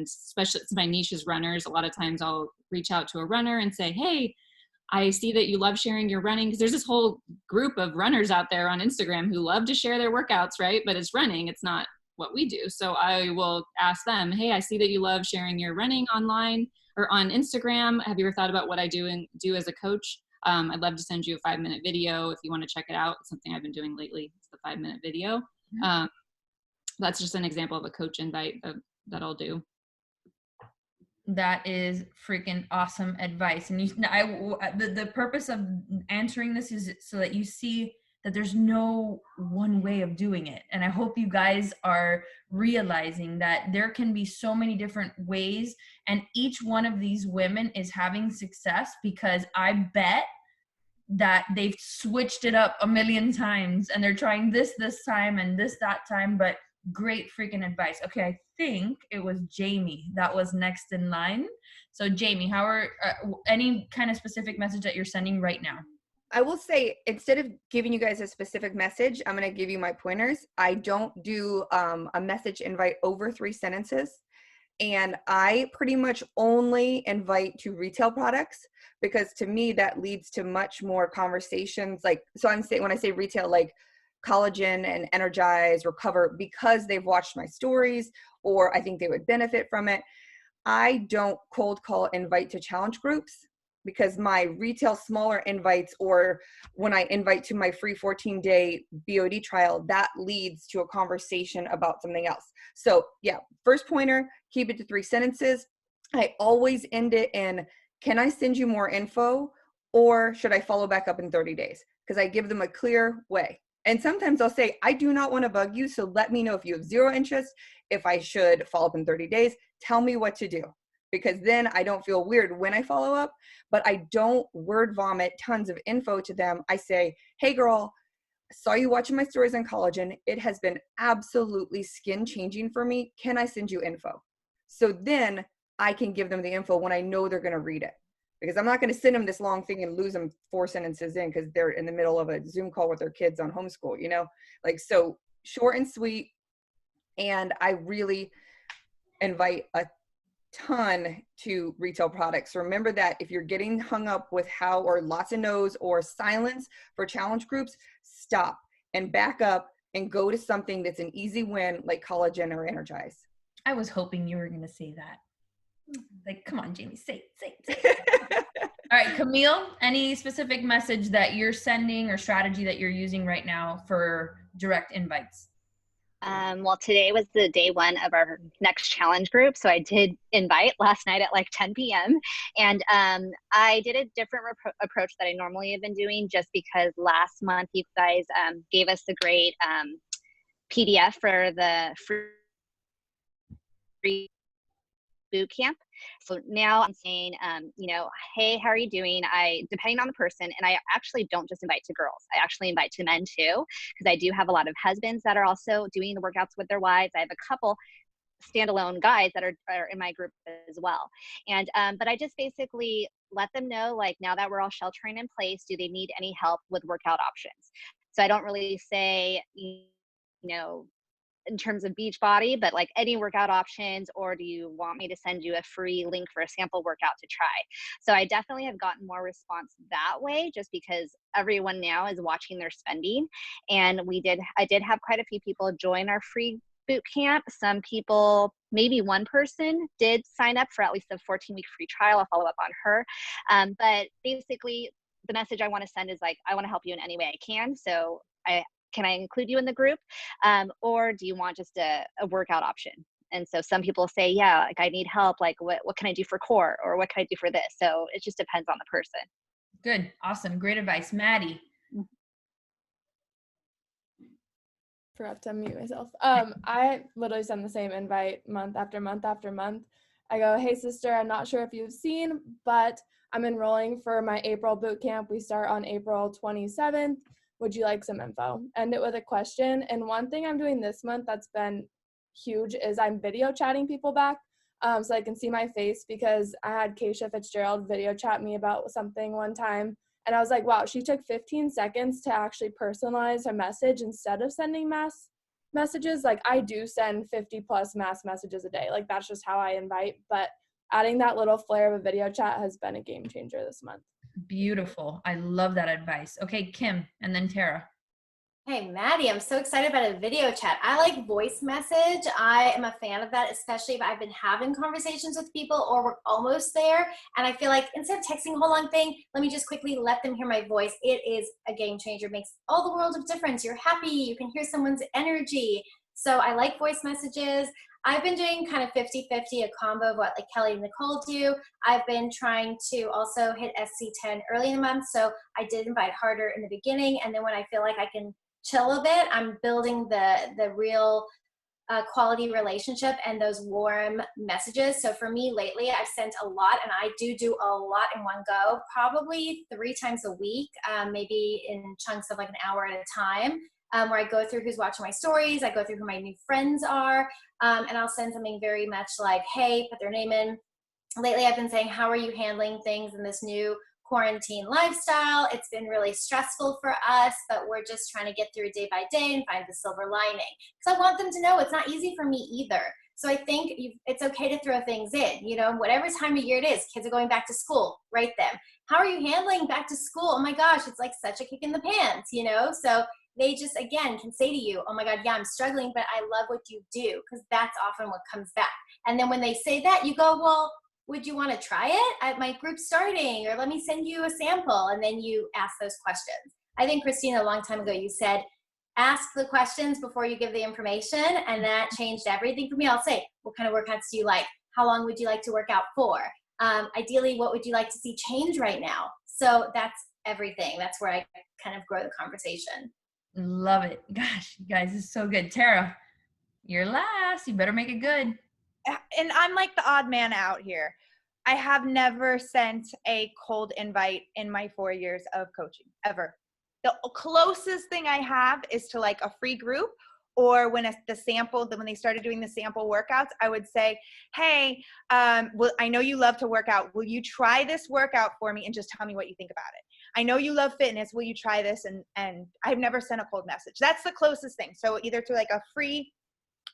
especially since my niche is runners, a lot of times I'll reach out to a runner and say, hey, I see that you love sharing your running, because there's this whole group of runners out there on Instagram who love to share their workouts, right? But it's running, it's not what we do. So I will ask them, hey, I see that you love sharing your running online or on Instagram. Have you ever thought about what I do as a coach? I'd love to send you a 5-minute video if you want to check it out. It's something I've been doing lately. It's the 5-minute video. That's just an example of a coach invite that I'll do. That is freaking awesome advice. And the purpose of answering this is so that you see that there's no one way of doing it. And I hope you guys are realizing that there can be so many different ways, and each one of these women is having success because I bet that they've switched it up a million times and they're trying this time and that time. But great freaking advice. Okay, I think it was Jamie that was next in line. So Jamie, how are any kind of specific message that you're sending right now? I will say, instead of giving you guys a specific message, I'm going to give you my pointers. I don't do a message invite over 3 sentences. And I pretty much only invite to retail products, because to me, that leads to much more conversations. Like, so I'm saying, when I say retail, like Collagen and Energize, Recover, because they've watched my stories or I think they would benefit from it. I don't cold call invite to challenge groups, because my retail smaller invites, or when I invite to my free 14-day BOD trial, that leads to a conversation about something else. So yeah, first pointer, keep it to 3 sentences. I always end it in, can I send you more info, or should I follow back up in 30 days? Because I give them a clear way. And sometimes I'll say, I do not want to bug you, so let me know if you have 0 interest, if I should follow up in 30 days, tell me what to do. Because then I don't feel weird when I follow up, but I don't word vomit tons of info to them. I say, hey girl, saw you watching my stories on collagen. It has been absolutely skin changing for me. Can I send you info? So then I can give them the info when I know they're going to read it, because I'm not going to send them this long thing and lose them 4 sentences in because they're in the middle of a Zoom call with their kids on homeschool, you know, like, so short and sweet. And I really invite a ton to retail products. Remember that if you're getting hung up with how, or lots of no's or silence for challenge groups, stop and back up and go to something that's an easy win like collagen or energize. I was hoping you were going to say that. Like, come on, Jamie, say it. All right, Camille, any specific message that you're sending or strategy that you're using right now for direct invites? Well, today was the day one of our next challenge group. So I did invite last night at like 10 p.m. And I did a different approach that I normally have been doing, just because last month you guys gave us the great PDF for the free boot camp. So now I'm saying, you know, hey, how are you doing? Depending on the person, and I actually don't just invite to girls. I actually invite to men too, because I do have a lot of husbands that are also doing the workouts with their wives. I have a couple standalone guys that are in my group as well. And, but I just basically let them know, like, now that we're all sheltering in place, do they need any help with workout options? So I don't really say, you know, in terms of Beachbody, but like any workout options, or do you want me to send you a free link for a sample workout to try? So I definitely have gotten more response that way, just because everyone now is watching their spending. And I did have quite a few people join our free boot camp. Some people, maybe one person did sign up for at least a 14-week free trial. I'll follow up on her. But basically the message I want to send is like, I want to help you in any way I can. So can I include you in the group? Or do you want just a workout option? And so some people say, yeah, like I need help. Like what can I do for core, or what can I do for this? So it just depends on the person. Good. Awesome. Great advice. Maddie. Forgot to unmute myself. I literally send the same invite month after month after month. I go, hey sister, I'm not sure if you've seen, but I'm enrolling for my April boot camp. We start on April 27th. Would you like some info? End it with a question. And one thing I'm doing this month that's been huge is I'm video chatting people back, so I can see my face, because I had Keisha Fitzgerald video chat me about something one time. And I was like, wow, she took 15 seconds to actually personalize her message instead of sending mass messages. Like I do send 50 plus mass messages a day. Like that's just how I invite. But adding that little flair of a video chat has been a game changer this month. Beautiful. I love that advice. Okay, Kim, and then Tara. Hey, Maddie, I'm so excited about a video chat. I like voice message. I am a fan of that, especially if I've been having conversations with people or we're almost there. And I feel like instead of texting a whole long thing, let me just quickly let them hear my voice. It is a game changer. It makes all the world of difference. You're happy. You can hear someone's energy. So I like voice messages. I've been doing kind of 50-50, a combo of what like Kelly and Nicole do. I've been trying to also hit SC10 early in the month. So I did invite harder in the beginning. And then when I feel like I can chill a bit, I'm building the real quality relationship and those warm messages. So for me lately, I've sent a lot, and I do a lot in one go, probably 3 times a week, maybe in chunks of like an hour at a time. Where I go through who's watching my stories, I go through who my new friends are, and I'll send something very much like, hey, put their name in. Lately, I've been saying, how are you handling things in this new quarantine lifestyle? It's been really stressful for us, but we're just trying to get through day by day and find the silver lining. Because I want them to know it's not easy for me either. So I think it's okay to throw things in, you know, whatever time of year it is. Kids are going back to school, write them. How are you handling back to school? Oh my gosh, it's like such a kick in the pants, you know? So they just, again, can say to you, oh my God, yeah, I'm struggling, but I love what you do, because that's often what comes back. And then when they say that, you go, well, would you want to try it? My group's starting, or let me send you a sample. And then you ask those questions. I think, Christina, a long time ago, you said, ask the questions before you give the information. And that changed everything for me. I'll say, what kind of workouts do you like? How long would you like to work out for? Ideally, what would you like to see change right now? So that's everything. That's where I kind of grow the conversation. Love it. Gosh, you guys, this is so good. Tara, you're last. You better make it good. And I'm like the odd man out here. I have never sent a cold invite in my 4 years of coaching, ever. The closest thing I have is to like a free group, or when when they started doing the sample workouts, I would say, hey, well, I know you love to work out. Will you try this workout for me and just tell me what you think about it? I know you love fitness. Will you try this? And I've never sent a cold message. That's the closest thing. So either to like a free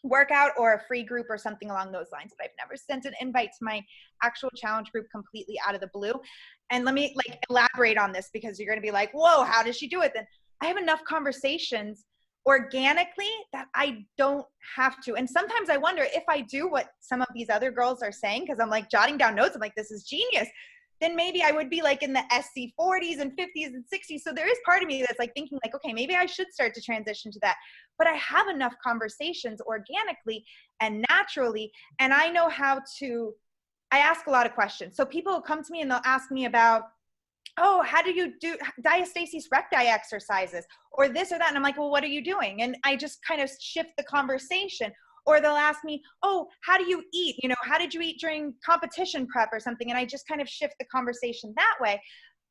workout or a free group or something along those lines. But I've never sent an invite to my actual challenge group completely out of the blue. And let me like elaborate on this, because you're going to be like, whoa, how does she do it? Then I have enough conversations organically that I don't have to. And sometimes I wonder if I do what some of these other girls are saying, because I'm like jotting down notes. I'm like, this is genius. Then maybe I would be like in the SC 40s and 50s and 60s. So there is part of me that's like thinking like, okay, maybe I should start to transition to that. But I have enough conversations organically and naturally, and I know how to, I ask a lot of questions. So people will come to me and they'll ask me about, oh, how do you do diastasis recti exercises or this or that? And I'm like, well, what are you doing? And I just kind of shift the conversation. Or they'll ask me, oh, how do you eat? You know, how did you eat during competition prep or something? And I just kind of shift the conversation that way.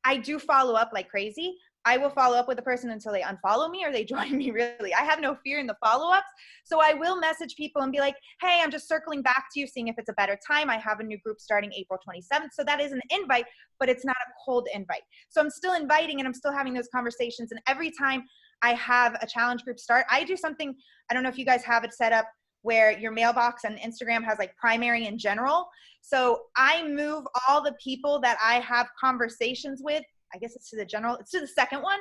I do follow up like crazy. I will follow up with a person until they unfollow me or they join me, really. I have no fear in the follow-ups. So I will message people and be like, hey, I'm just circling back to you, seeing if it's a better time. I have a new group starting April 27th. So that is an invite, but it's not a cold invite. So I'm still inviting and I'm still having those conversations. And every time I have a challenge group start, I do something, I don't know if you guys have it set up, where your mailbox on Instagram has like primary and general. So I move all the people that I have conversations with, I guess it's to the general, it's to the second one,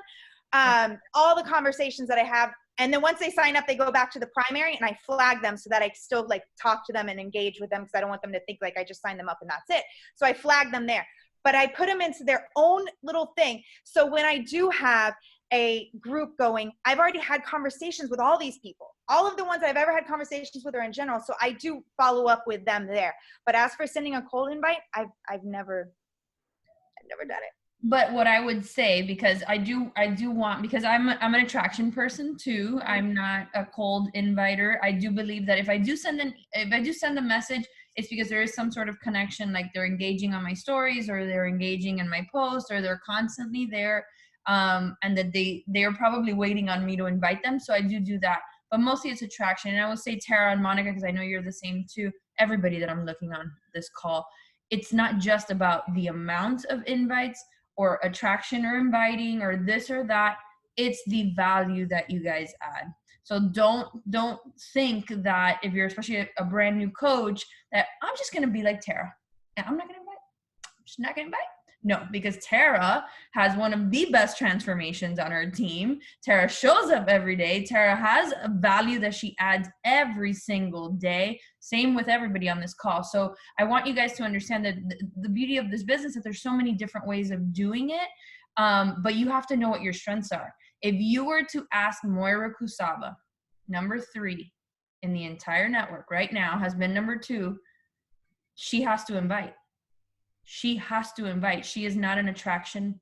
all the conversations that I have. And then once they sign up, they go back to the primary and I flag them so that I still like talk to them and engage with them, because I don't want them to think like I just signed them up and that's it. So I flag them there, but I put them into their own little thing. So when I do have a group going, I've already had conversations with all these people. All of the ones I've ever had conversations with are in general. So I do follow up with them there. But as for sending a cold invite, I've never done it. But what I would say, because I do want, because I'm an attraction person too. I'm not a cold inviter. I do believe that if I do send a message, it's because there is some sort of connection, like they're engaging on my stories or they're engaging in my posts or they're constantly there, and that they're probably waiting on me to invite them. So I do that. But mostly it's attraction. And I will say Tara and Monica, because I know you're the same too, everybody that I'm looking on this call, it's not just about the amount of invites or attraction or inviting or this or that. It's the value that you guys add. So don't think that if you're especially a brand new coach that I'm just going to be like Tara and I'm not going to invite. I'm just not going to invite. No, because Tara has one of the best transformations on her team. Tara shows up every day. Tara has a value that she adds every single day. Same with everybody on this call. So I want you guys to understand that the beauty of this business, that there's so many different ways of doing it, but you have to know what your strengths are. If you were to ask Moira Kusaba, number 3 in the entire network right now, has been number 2, she has to invite. She has to invite. She is not an attraction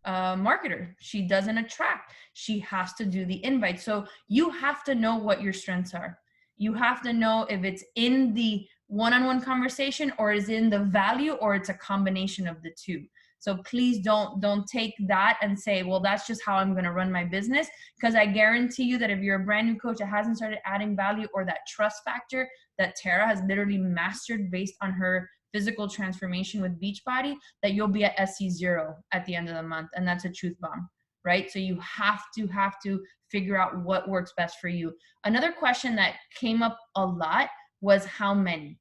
marketer. She doesn't attract. She has to do the invite. So you have to know what your strengths are. You have to know if it's in the one-on-one conversation or is in the value, or it's a combination of the two. So please don't take that and say, well, that's just how I'm going to run my business. Because I guarantee you that if you're a brand new coach that hasn't started adding value, or that trust factor that Tara has literally mastered based on her physical transformation with Beachbody, that you'll be at SC0 at the end of the month. And that's a truth bomb, right? So you have to figure out what works best for you. Another question that came up a lot was how many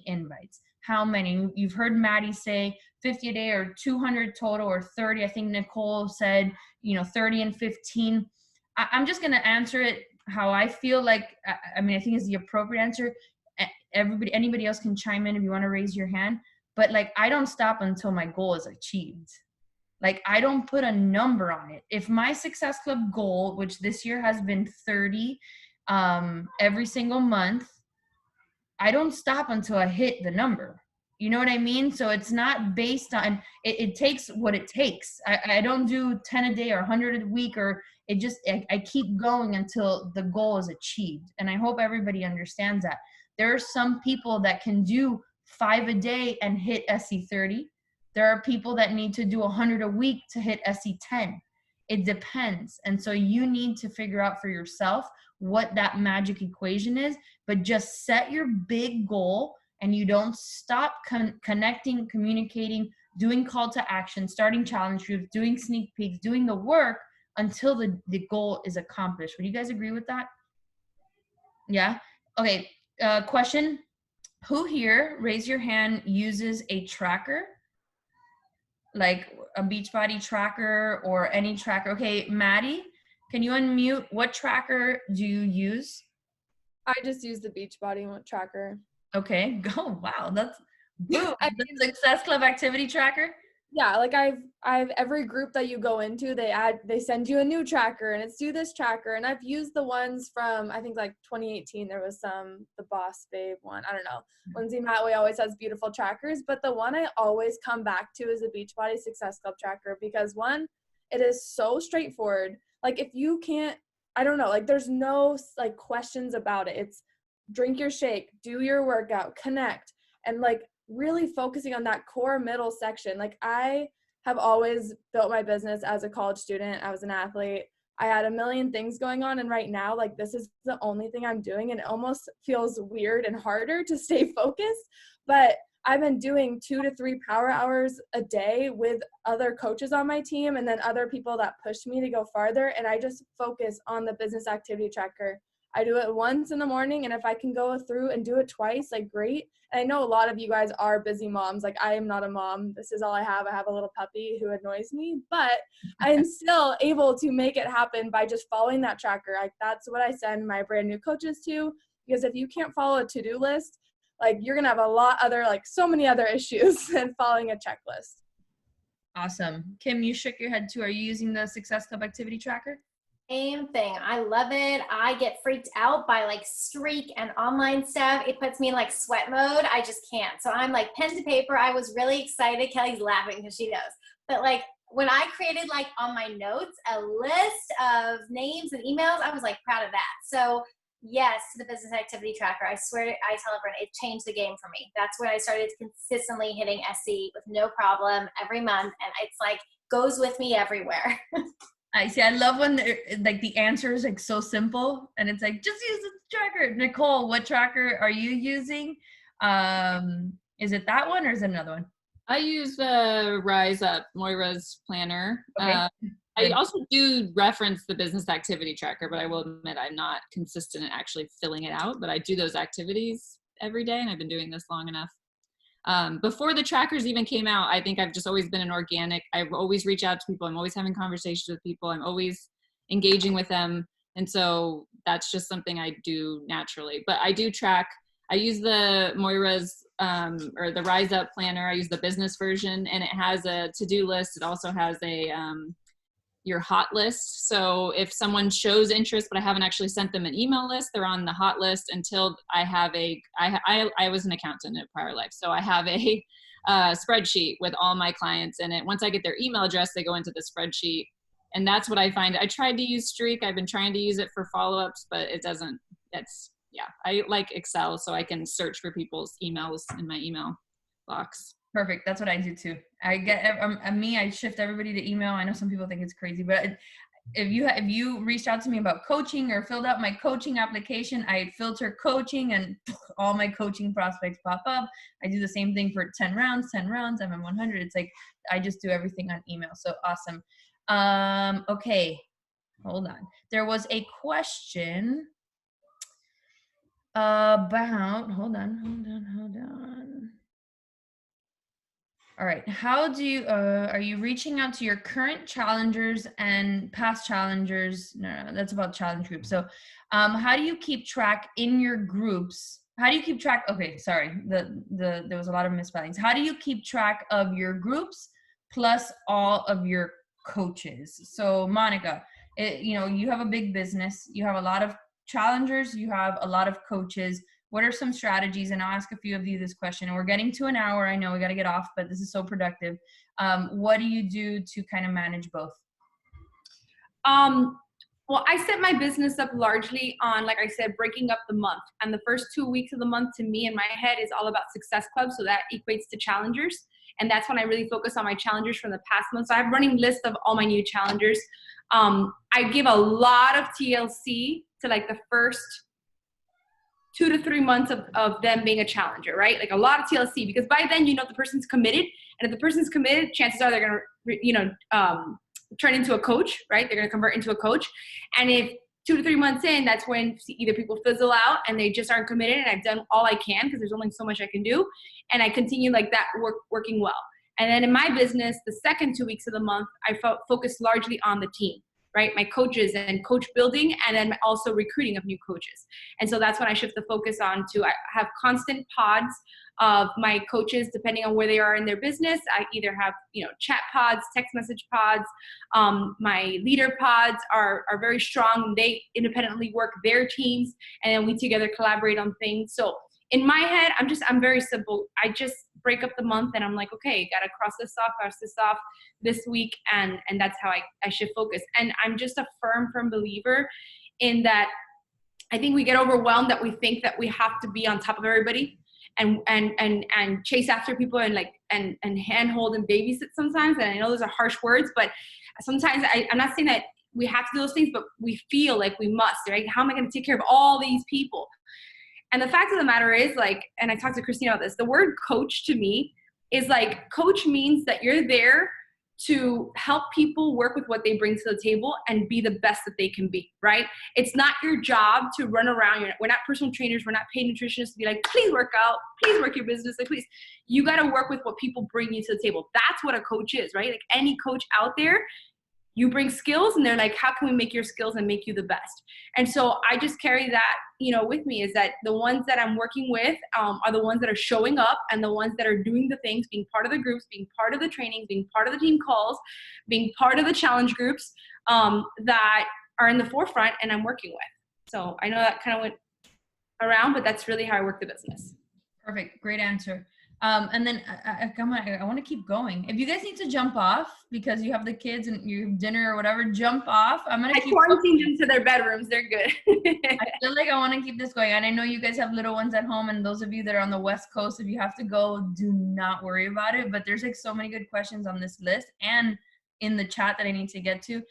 invites? How many? You've heard Maddie say 50 a day or 200 total or 30. I think Nicole said, 30 and 15. I'm just going to answer it how I feel like, I think is the appropriate answer. Anybody else can chime in if you want to raise your hand, but like, I don't stop until my goal is achieved. Like, I don't put a number on it. If my Success Club goal, which this year has been 30 every single month, I don't stop until I hit the number. You know what I mean? So it's not based on, it takes what it takes. I don't do 10 a day or 100 a week, or I keep going until the goal is achieved. And I hope everybody understands that. There are some people that can do 5 a day and hit SC30. There are people that need to do 100 a week to hit SC10. It depends. And so you need to figure out for yourself what that magic equation is, but just set your big goal and you don't stop connecting, communicating, doing call to action, starting challenge groups, doing sneak peeks, doing the work until the goal is accomplished. Would you guys agree with that? Yeah? Okay, question. Who here, raise your hand, uses a tracker? Like a Beachbody tracker or any tracker? Okay, Maddie, can you unmute? What tracker do you use? I just use the Beachbody tracker. Okay, go. Wow, that's boom. I The Success Club activity tracker? Yeah, like I've every group that you go into, they send you a new tracker and it's do this tracker. And I've used the ones from, I think like 2018, there was the Boss Babe one. I don't know. Lindsay Matway always has beautiful trackers, but the one I always come back to is the Beachbody Success Club tracker because one, it is so straightforward. Like if you can't, I don't know, like there's no like questions about it. It's drink your shake, do your workout, connect, and like really focusing on that core middle section. Like I have always built my business as a college student. I was an athlete. I had a million things going on. And right now, like this is the only thing I'm doing. And it almost feels weird and harder to stay focused. But I've been doing 2 to 3 power hours a day with other coaches on my team and then other people that push me to go farther. And I just focus on the business activity tracker. I do it once in the morning, and if I can go through and do it twice, like great. And I know a lot of you guys are busy moms. Like I am not a mom. This is all I have. I have a little puppy who annoys me, but I'm still able to make it happen by just following that tracker. Like that's what I send my brand new coaches to, because if you can't follow a to-do list, like you're gonna have so many other issues than following a checklist. Awesome. Kim, you shook your head too. Are you using the Success Club activity tracker? Same thing. I love it. I get freaked out by like Streak and online stuff. It puts me in like sweat mode. I just can't. So I'm like pen to paper. I was really excited. Kelly's laughing because she knows. But like when I created like on my notes a list of names and emails, I was like proud of that. So yes, to the business activity tracker. I swear, I tell everyone, it changed the game for me. That's when I started consistently hitting SC with no problem every month. And it's like goes with me everywhere. I see. I love when like the answer is like so simple and it's like, just use the tracker. Nicole, what tracker are you using? Is it that one or is it another one? I use the Rise Up Moira's planner. Okay. I also do reference the business activity tracker, but I will admit I'm not consistent in actually filling it out, but I do those activities every day and I've been doing this long enough. Before the trackers even came out, I think I've just always been an organic. I always reach out to people. I'm always having conversations with people. I'm always engaging with them. And so that's just something I do naturally. But I do track. I use the Moira's or the Rise Up planner. I use the business version and it has a to-do list. It also has a your hot list. So if someone shows interest, but I haven't actually sent them an email list, they're on the hot list until I have I was an accountant in a prior life. So I have a spreadsheet with all my clients in it. Once I get their email address, they go into the spreadsheet. And that's what I find. I tried to use Streak. I've been trying to use it for follow-ups, but it doesn't, I like Excel so I can search for people's emails in my email box. Perfect. That's what I do too. I get I shift everybody to email. I know some people think it's crazy, but if you reached out to me about coaching or filled out my coaching application, I filter coaching and all my coaching prospects pop up. I do the same thing for 10 rounds, I'm 100. It's like, I just do everything on email. So awesome. Okay. Hold on. There was a question about, hold on. All right. How do you, are you reaching out to your current challengers and past challengers? No, that's about challenge groups. So how do you keep track in your groups? How do you keep track? Okay, sorry. There was a lot of misspellings. How do you keep track of your groups plus all of your coaches? So Monica, you have a big business. You have a lot of challengers. You have a lot of coaches. What are some strategies? And I'll ask a few of you this question. And we're getting to an hour. I know we got to get off, but this is so productive. What do you do to kind of manage both? Well, I set my business up largely on, like I said, breaking up the month. And the first 2 weeks of the month to me in my head is all about Success Club. So that equates to challengers. And that's when I really focus on my challengers from the past month. So I have a running list of all my new challengers. I give a lot of TLC to like the first 2 to 3 months of them being a challenger, right? Like a lot of TLC, because by then, you know, the person's committed. And if the person's committed, chances are they're going to, turn into a coach, right? They're going to convert into a coach. And if 2 to 3 months in, that's when either people fizzle out and they just aren't committed, and I've done all I can because there's only so much I can do, and I continue like that working well. And then in my business, the second 2 weeks of the month, I focus largely on the team, right? My coaches and coach building, and then also recruiting of new coaches. And so that's when I shift the focus on to, I have constant pods of my coaches, depending on where they are in their business. I either have, chat pods, text message pods. My leader pods are very strong. They independently work their teams, and then we together collaborate on things. So in my head, I'm very simple. I just break up the month, and I'm like, okay, got to cross this off this week. And that's how I should focus. And I'm just a firm believer in that. I think we get overwhelmed that we think that we have to be on top of everybody and chase after people and handhold and babysit sometimes. And I know those are harsh words, but sometimes I'm not saying that we have to do those things, but we feel like we must, right? How am I going to take care of all these people? And the fact of the matter is, and I talked to Christina about this, the word coach to me is coach means that you're there to help people work with what they bring to the table and be the best that they can be, right? It's not your job to run around. We're not personal trainers. We're not paid nutritionists to be like, please work out, please work your business. Please, you got to work with what people bring you to the table. That's what a coach is, right? Any coach out there, you bring skills and they're like, how can we make your skills and make you the best? And so I just carry that, with me, is that the ones that I'm working with are the ones that are showing up, and the ones that are doing the things, being part of the groups, being part of the trainings, being part of the team calls, being part of the challenge groups that are in the forefront and I'm working with. So I know that kind of went around, but that's really how I work the business. Perfect. Great answer. And then I want to keep going. If you guys need to jump off because you have the kids and you have dinner or whatever, jump off. I'm going to keep quarantined them to their bedrooms. They're good. I feel like I want to keep this going. And I know you guys have little ones at home, and those of you that are on the West Coast, if you have to go, do not worry about it. But there's so many good questions on this list and in the chat that I need to get to.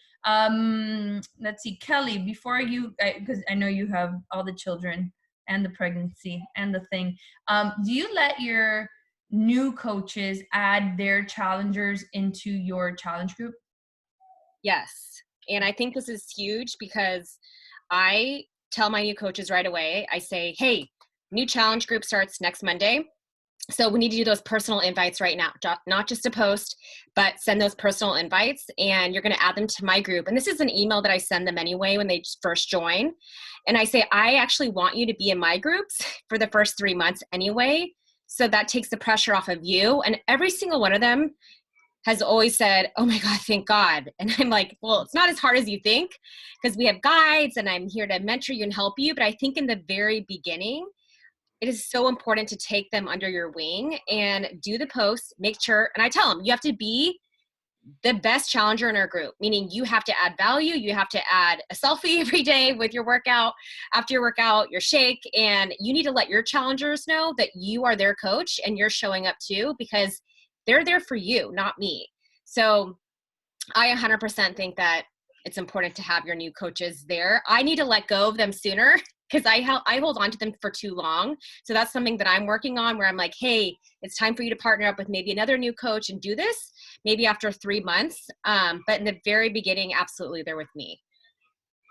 Let's see, Kelly, before you, because I know you have all the children and the pregnancy and the thing. Do you let your new coaches add their challengers into your challenge group? Yes. And I think this is huge because I tell my new coaches right away, I say, hey, new challenge group starts next Monday. So we need to do those personal invites right now, not just a post, but send those personal invites, and you're going to add them to my group. And this is an email that I send them anyway when they first join. And I say, I actually want you to be in my groups for the first 3 months anyway. So that takes the pressure off of you. And every single one of them has always said, oh my God, thank God. And I'm like, well, it's not as hard as you think, because we have guides and I'm here to mentor you and help you. But I think in the very beginning, it is so important to take them under your wing and do the posts, make sure, and I tell them, you have to be the best challenger in our group, meaning you have to add value. You have to add a selfie every day with your workout, after your workout, your shake, and you need to let your challengers know that you are their coach and you're showing up too, because they're there for you, not me. So I 100% think that it's important to have your new coaches there. I need to let go of them sooner because I hold on to them for too long. So that's something that I'm working on, where I'm like, hey, it's time for you to partner up with maybe another new coach and do this maybe after 3 months. But in the very beginning, absolutely, they're with me.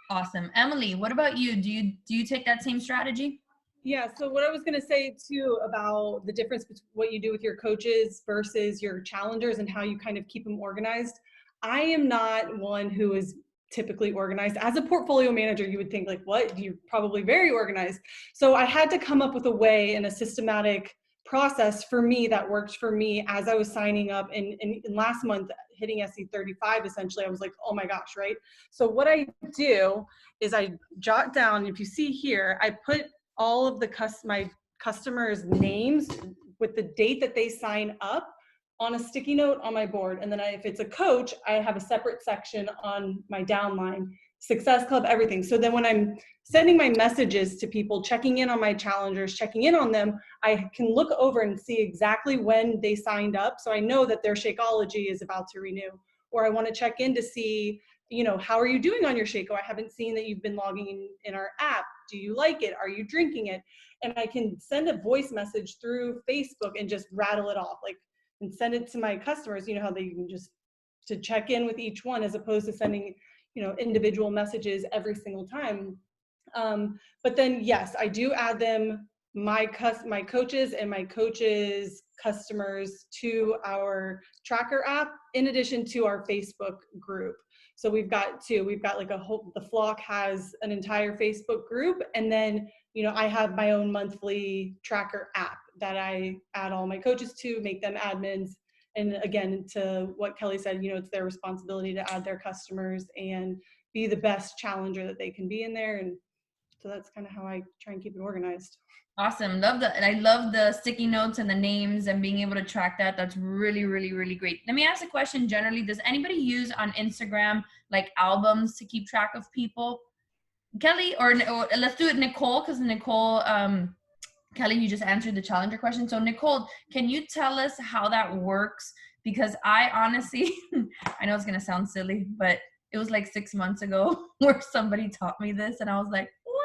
Awesome. Emily, what about you? Do you take that same strategy? Yeah, so what I was going to say too about the difference between what you do with your coaches versus your challengers and how you kind of keep them organized. I am not one who is typically organized. As a portfolio manager, you would think like, what? You're probably very organized. So I had to come up with a way and a systematic process for me that worked for me as I was signing up. And last month, hitting SC35, essentially, I was like, oh my gosh, right? So what I do is I jot down, if you see here, I put all of my customers' names with the date that they sign up on a sticky note on my board. And then if it's a coach, I have a separate section on my downline Success Club, everything. So then when I'm sending my messages to people, checking in on my challengers, checking in on them, I can look over and see exactly when they signed up. So I know that their Shakeology is about to renew. Or I want to check in to see, you know, how are you doing on your Shake? Oh, I haven't seen that you've been logging in our app. Do you like it? Are you drinking it? And I can send a voice message through Facebook and just rattle it off, like, and send it to my customers. You know how they can just to check in with each one, as opposed to sending, you know, individual messages every single time. But then, yes, I do add them, my coaches and my coaches' customers, to our tracker app, in addition to our Facebook group. So we've got two. We've got like the flock has an entire Facebook group, and then, you know, I have my own monthly tracker app that I add all my coaches to, make them admins. And again, to what Kelly said, you know, it's their responsibility to add their customers and be the best challenger that they can be in there. And so that's kind of how I try and keep it organized. Awesome. Love that. And I love the sticky notes and the names and being able to track that. That's really, really, really great. Let me ask a question generally. Does anybody use on Instagram like albums to keep track of people? Kelly, or let's do it Nicole, because Nicole, Kelly, you just answered the challenger question. So Nicole, can you tell us how that works? Because I honestly, I know it's going to sound silly, but it was like 6 months ago where somebody taught me this and I was like, what?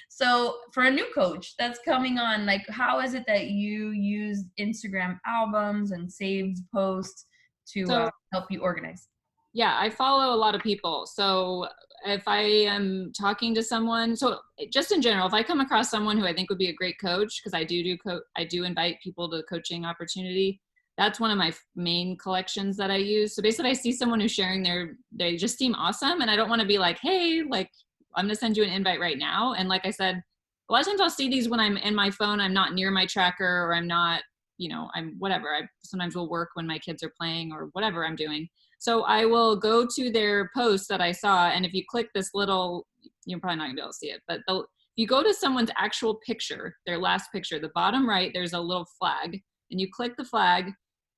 So for a new coach that's coming on, like, how is it that you use Instagram albums and saved posts to help you organize? Yeah, I follow a lot of people. So if I am talking to someone, so just in general, if I come across someone who I think would be a great coach, because I do invite people to the coaching opportunity, that's one of my main collections that I use. So basically, I see someone who's sharing they just seem awesome, and I don't want to be like, hey, like, I'm going to send you an invite right now. And like I said, a lot of times I'll see these when I'm in my phone, I'm not near my tracker, or I'm not, you know, I'm whatever. I sometimes will work when my kids are playing or whatever I'm doing. So I will go to their post that I saw, and if you click this little, you're probably not gonna be able to see it, but if you go to someone's actual picture, their last picture, the bottom right, there's a little flag, and you click the flag,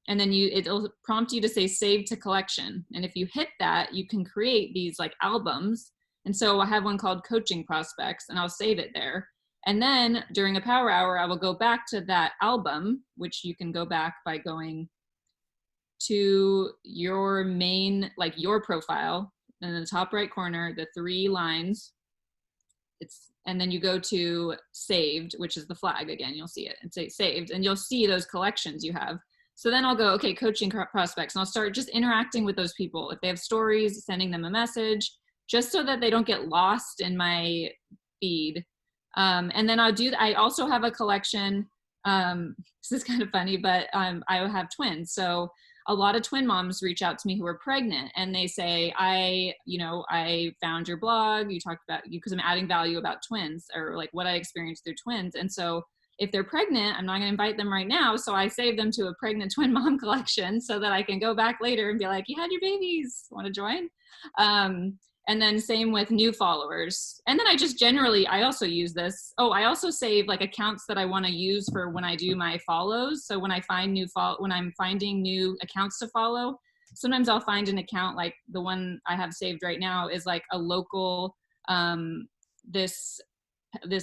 and then it'll prompt you to say save to collection. And if you hit that, you can create these like albums. And so I have one called Coaching Prospects, and I'll save it there. And then during a power hour, I will go back to that album, which you can go back by going to your main, like your profile, and in the top right corner, the 3 lines, and then you go to saved, which is the flag again, you'll see it and say saved, and you'll see those collections you have. So then I'll go, okay, Coaching Prospects, and I'll start just interacting with those people. If they have stories, sending them a message, just so that they don't get lost in my feed. And then I also have a collection, this is kind of funny, but I have twins. So a lot of twin moms reach out to me who are pregnant, and they say, I found your blog, you talked about you, because I'm adding value about twins, or like what I experienced through twins. And so if they're pregnant, I'm not going to invite them right now. So I save them to a pregnant twin mom collection so that I can go back later and be like, you had your babies, want to join? And then same with new followers. And then I also use this. Oh, I also save like accounts that I want to use for when I do my follows. So when I find when I'm finding new accounts to follow, sometimes I'll find an account, like the one I have saved right now is like a local, this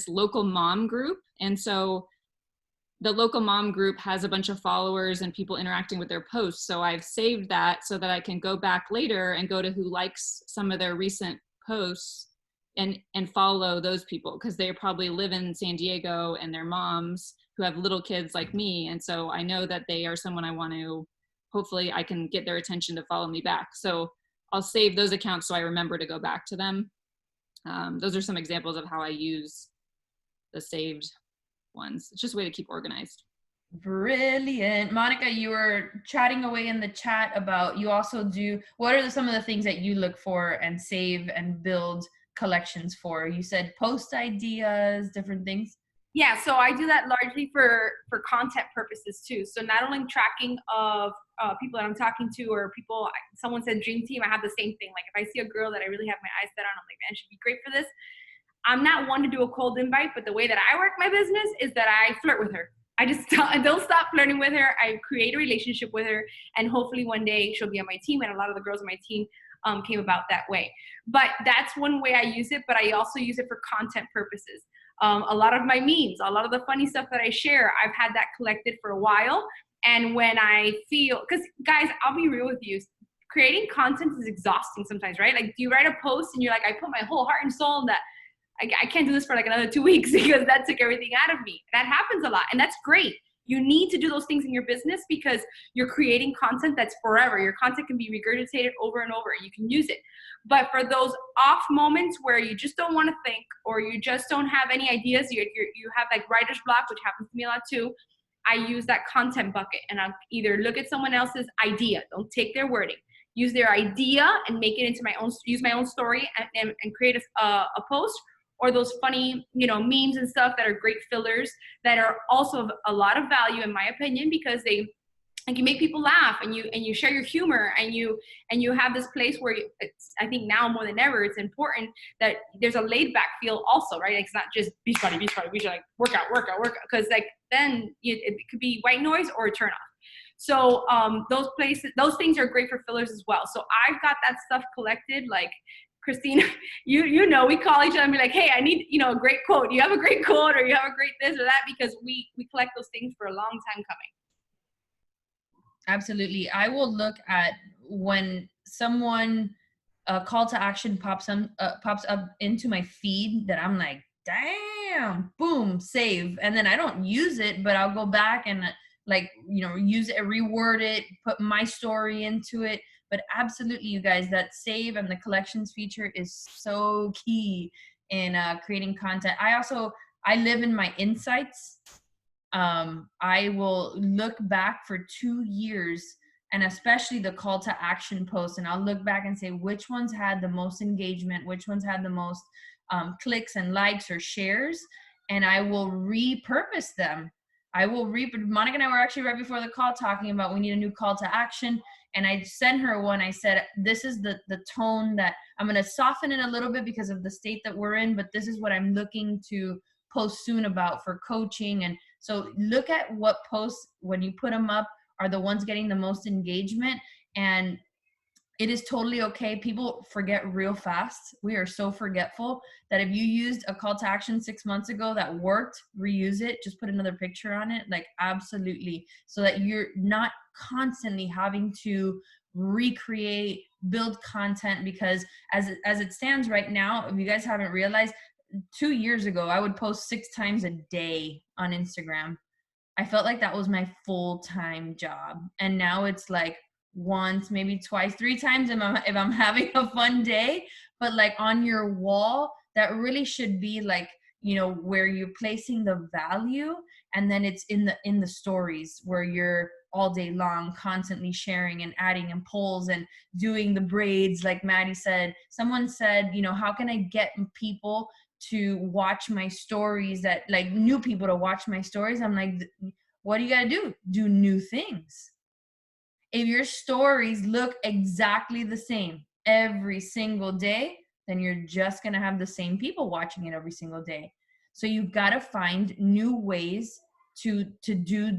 local mom group. And so the local mom group has a bunch of followers and people interacting with their posts. So I've saved that so that I can go back later and go to who likes some of their recent posts and follow those people, because they probably live in San Diego and they're moms who have little kids like me. And so I know that they are someone I want to, hopefully I can get their attention to follow me back. So I'll save those accounts so I remember to go back to them. Those are some examples of how I use the saved ones. It's just a way to keep organized. Brilliant. Monica, you were chatting away in the chat about, you also do, what are some of the things that you look for and save and build collections for? You said post ideas, different things. Yeah, so I do that largely for content purposes too. So not only tracking of people that I'm talking to, or people, someone said dream team, I have the same thing. Like if I see a girl that I really have my eyes set on, I'm like, man, she'd be great for this. I'm not one to do a cold invite, but the way that I work my business is that I flirt with her. I don't stop flirting with her. I create a relationship with her, and hopefully one day she'll be on my team, and a lot of the girls on my team came about that way. But that's one way I use it, but I also use it for content purposes. A lot of my memes, a lot of the funny stuff that I share, I've had that collected for a while. And when I feel, because guys, I'll be real with you, creating content is exhausting sometimes, right? Like, do you write a post and you're like, I put my whole heart and soul in that. I can't do this for like another 2 weeks because that took everything out of me. That happens a lot, and that's great. You need to do those things in your business because you're creating content that's forever. Your content can be regurgitated over and over, and you can use it. But for those off moments where you just don't want to think, or you just don't have any ideas, you have like writer's block, which happens to me a lot too, I use that content bucket, and I'll either look at someone else's idea. Don't take their wording. Use their idea and make it into my own, use my own story and create a post, or those funny, memes and stuff that are great fillers that are also of a lot of value in my opinion, because they, like, you make people laugh and you share your humor and you have this place where it's, I think now more than ever, it's important that there's a laid back feel also, right? Like, it's not just beach body, like workout, because like then it could be white noise or a turn off. So those things are great for fillers as well. So I've got that stuff collected. Like, Christina, we call each other and be like, hey, I need, a great quote. You have a great quote, or you have a great this or that, because we collect those things for a long time coming. Absolutely. I will look at when someone, a call to action pops up into my feed that I'm like, damn, boom, save. And then I don't use it, but I'll go back and use it, reword it, put my story into it. But absolutely, you guys, that save and the collections feature is so key in creating content. I live in my insights. I will look back for 2 years, and especially the call to action posts, and I'll look back and say which ones had the most engagement, which ones had the most clicks and likes or shares, and I will repurpose them. Monica and I were actually right before the call talking about we need a new call to action, and I sent her one. I said, this is the tone that I'm going to soften it a little bit because of the state that we're in, but this is what I'm looking to post soon about for coaching. And so look at what posts, when you put them up, are the ones getting the most engagement. And it is totally okay. People forget real fast. We are so forgetful that if you used a call to action 6 months ago that worked, reuse it, just put another picture on it, like absolutely. So that you're not constantly having to recreate, build content, because as it stands right now, if you guys haven't realized, 2 years ago, I would post 6 times a day on Instagram. I felt like that was my full-time job. And now it's like once, maybe twice, 3 times if I'm having a fun day. But like on your wall, that really should be like, where you're placing the value. And then it's in the stories where you're all day long constantly sharing and adding and polls and doing the braids. Like Maddie said, someone said, how can I get people to watch my stories, that like new people to watch my stories? I'm like, what do you gotta do? Do new things. If your stories look exactly the same every single day, then you're just gonna have the same people watching it every single day. So you've got to find new ways to do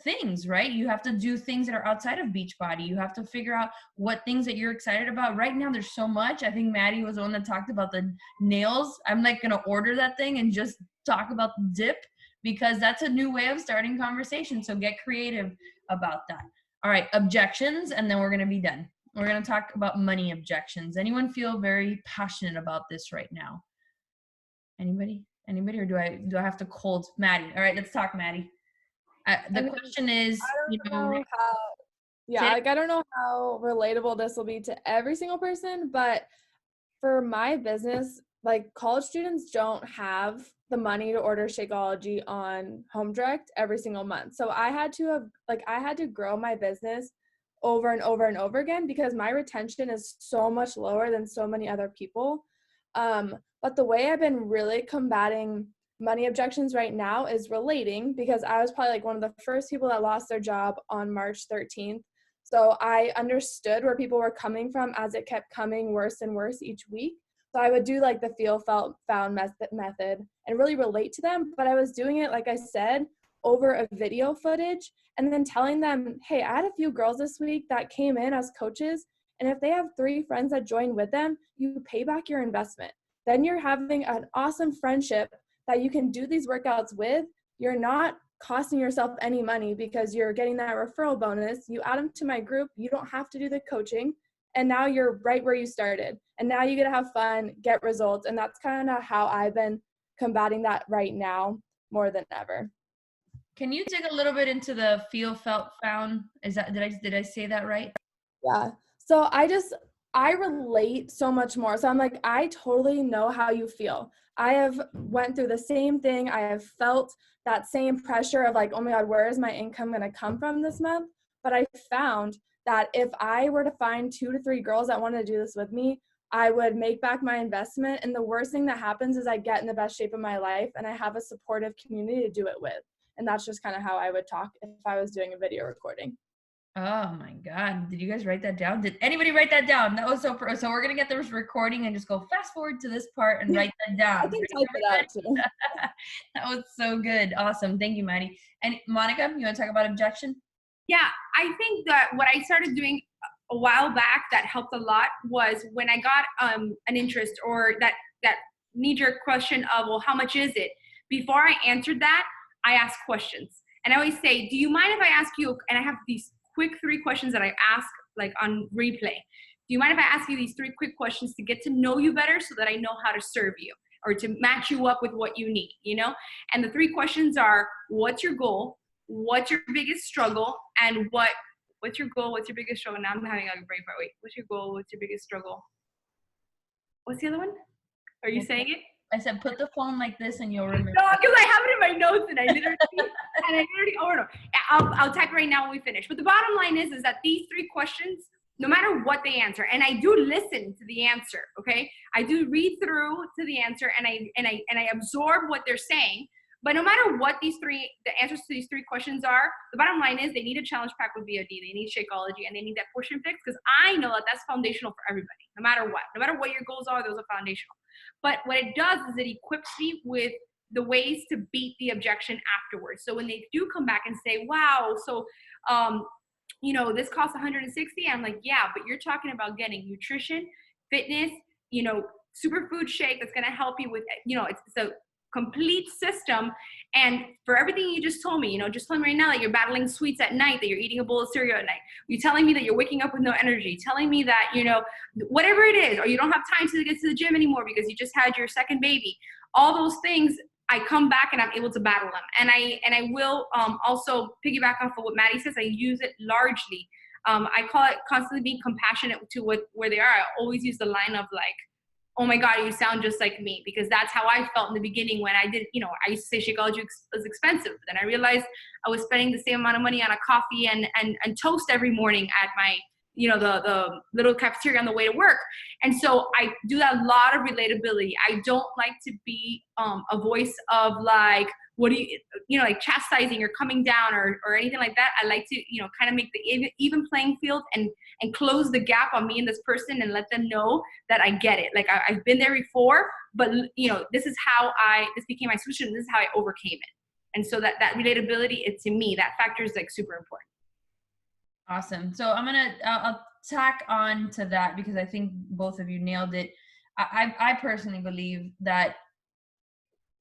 things, right? You have to do things that are outside of Beachbody. You have to figure out what things that you're excited about. Right now, there's so much. I think Maddie was the one that talked about the nails. I'm like going to order that thing and just talk about the dip, because that's a new way of starting conversation. So get creative about that. All right, objections, and then we're going to be done. We're going to talk about money objections. Anyone feel very passionate about this right now? Anybody, or do I have to cold Maddie? All right, let's talk, Maddie. The question is, I don't know how relatable this will be to every single person, but for my business, like, college students don't have the money to order Shakeology on Home Direct every single month. So I had to grow my business over and over and over again, because my retention is so much lower than so many other people. But the way I've been really combating money objections right now is relating, because I was probably like one of the first people that lost their job on March 13th. So I understood where people were coming from as it kept coming worse and worse each week. So I would do like the feel, felt, found method and really relate to them. But I was doing it, like I said, over a video footage, and then telling them, hey, I had a few girls this week that came in as coaches And if they have 3 friends that join with them, you pay back your investment. Then you're having an awesome friendship that you can do these workouts with. You're not costing yourself any money because you're getting that referral bonus. You add them to my group, you don't have to do the coaching, and now you're right where you started. And now you get to have fun, get results, and that's kind of how I've been combating that right now more than ever. Can you dig a little bit into the feel, felt, found? Is that, did I say that right? Yeah. So I relate so much more. So I'm like, I totally know how you feel. I have went through the same thing. I have felt that same pressure of like, oh my God, where is my income going to come from this month? But I found that if I were to find 2 to 3 girls that want to do this with me, I would make back my investment. And the worst thing that happens is I get in the best shape of my life and I have a supportive community to do it with. And that's just kind of how I would talk if I was doing a video recording. Oh my God. Did you guys write that down? Did anybody write that down? That was so we're going to get this recording and just go fast forward to this part and write that down. I can type it out too. That was so good. Awesome. Thank you, Maddie. And Monica, you want to talk about objection? Yeah, I think that what I started doing a while back that helped a lot was when I got an interest or that knee-jerk question of, well, how much is it? Before I answered that, I asked questions. And I always say, do you mind if I ask you, and I have these quick 3 questions that I ask like on replay. Do you mind if I ask you these 3 quick questions to get to know you better so that I know how to serve you or to match you up with what you need, you know? And the 3 questions are, what's your goal? What's your biggest struggle? And what's your goal? What's your biggest struggle? Now I'm having a brain fart. Wait, what's your goal? What's your biggest struggle? What's the other one? Are you saying it? I said, put the phone like this and you'll remember. No, because I have it in my notes and I literally, oh no, I'll type it right now when we finish. But the bottom line is that these 3 questions, no matter what they answer, and I do listen to the answer, okay? I do read through to the answer and I absorb what they're saying. But no matter what the answers to these 3 questions are, the bottom line is they need a challenge pack with VOD, they need Shakeology, and they need that portion fix, because I know that that's foundational for everybody, no matter what. No matter what your goals are, those are foundational. But what it does is it equips me with the ways to beat the objection afterwards. So when they do come back and say, wow, so, you know, this costs $160, I'm like, yeah, but you're talking about getting nutrition, fitness, you know, superfood shake that's going to help you with, you know, it's a complete system. And for everything you just told me, you know, just tell me right now that you're battling sweets at night, that you're eating a bowl of cereal at night. You're telling me that you're waking up with no energy, telling me that, you know, whatever it is, or you don't have time to get to the gym anymore because you just had your second baby. All those things, I come back and I'm able to battle them. And I will also piggyback off of what Maddie says. I use it largely. I call it constantly being compassionate to where they are. I always use the line of like, oh my God, you sound just like me, because that's how I felt in the beginning when I did, you know, I used to say Shakeology was expensive. But then I realized I was spending the same amount of money on a coffee and toast every morning at my, you know, the little cafeteria on the way to work. And so I do that a lot of relatability. I don't like to be a voice of like, what do you know, like chastising or coming down or anything like that. I like to, you know, kind of make the even playing field and close the gap on me and this person and let them know that I get it. Like I've been there before, but you know, this is how this became my solution. This is how I overcame it. And so that relatability, to me, that factor is like super important. Awesome. So I'll tack on to that because I think both of you nailed it. I personally believe that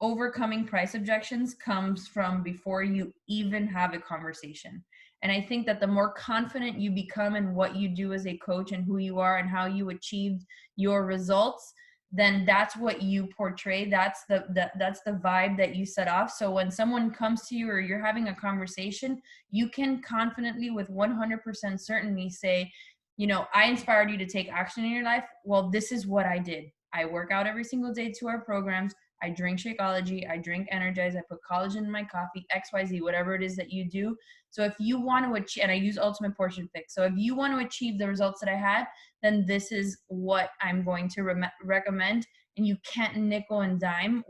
overcoming price objections comes from before you even have a conversation. And I think that the more confident you become in what you do as a coach and who you are and how you achieved your results, then that's what you portray. That's the vibe that you set off. So when someone comes to you or you're having a conversation, you can confidently with 100% certainty say, you know, I inspired you to take action in your life. Well, this is what I did. I work out every single day to our programs. I drink Shakeology, I drink Energize, I put collagen in my coffee, XYZ, whatever it is that you do. So if you want to achieve, and I use Ultimate Portion Fix. So if you want to achieve the results that I had, then this is what I'm going to recommend. And you can't nickel and dime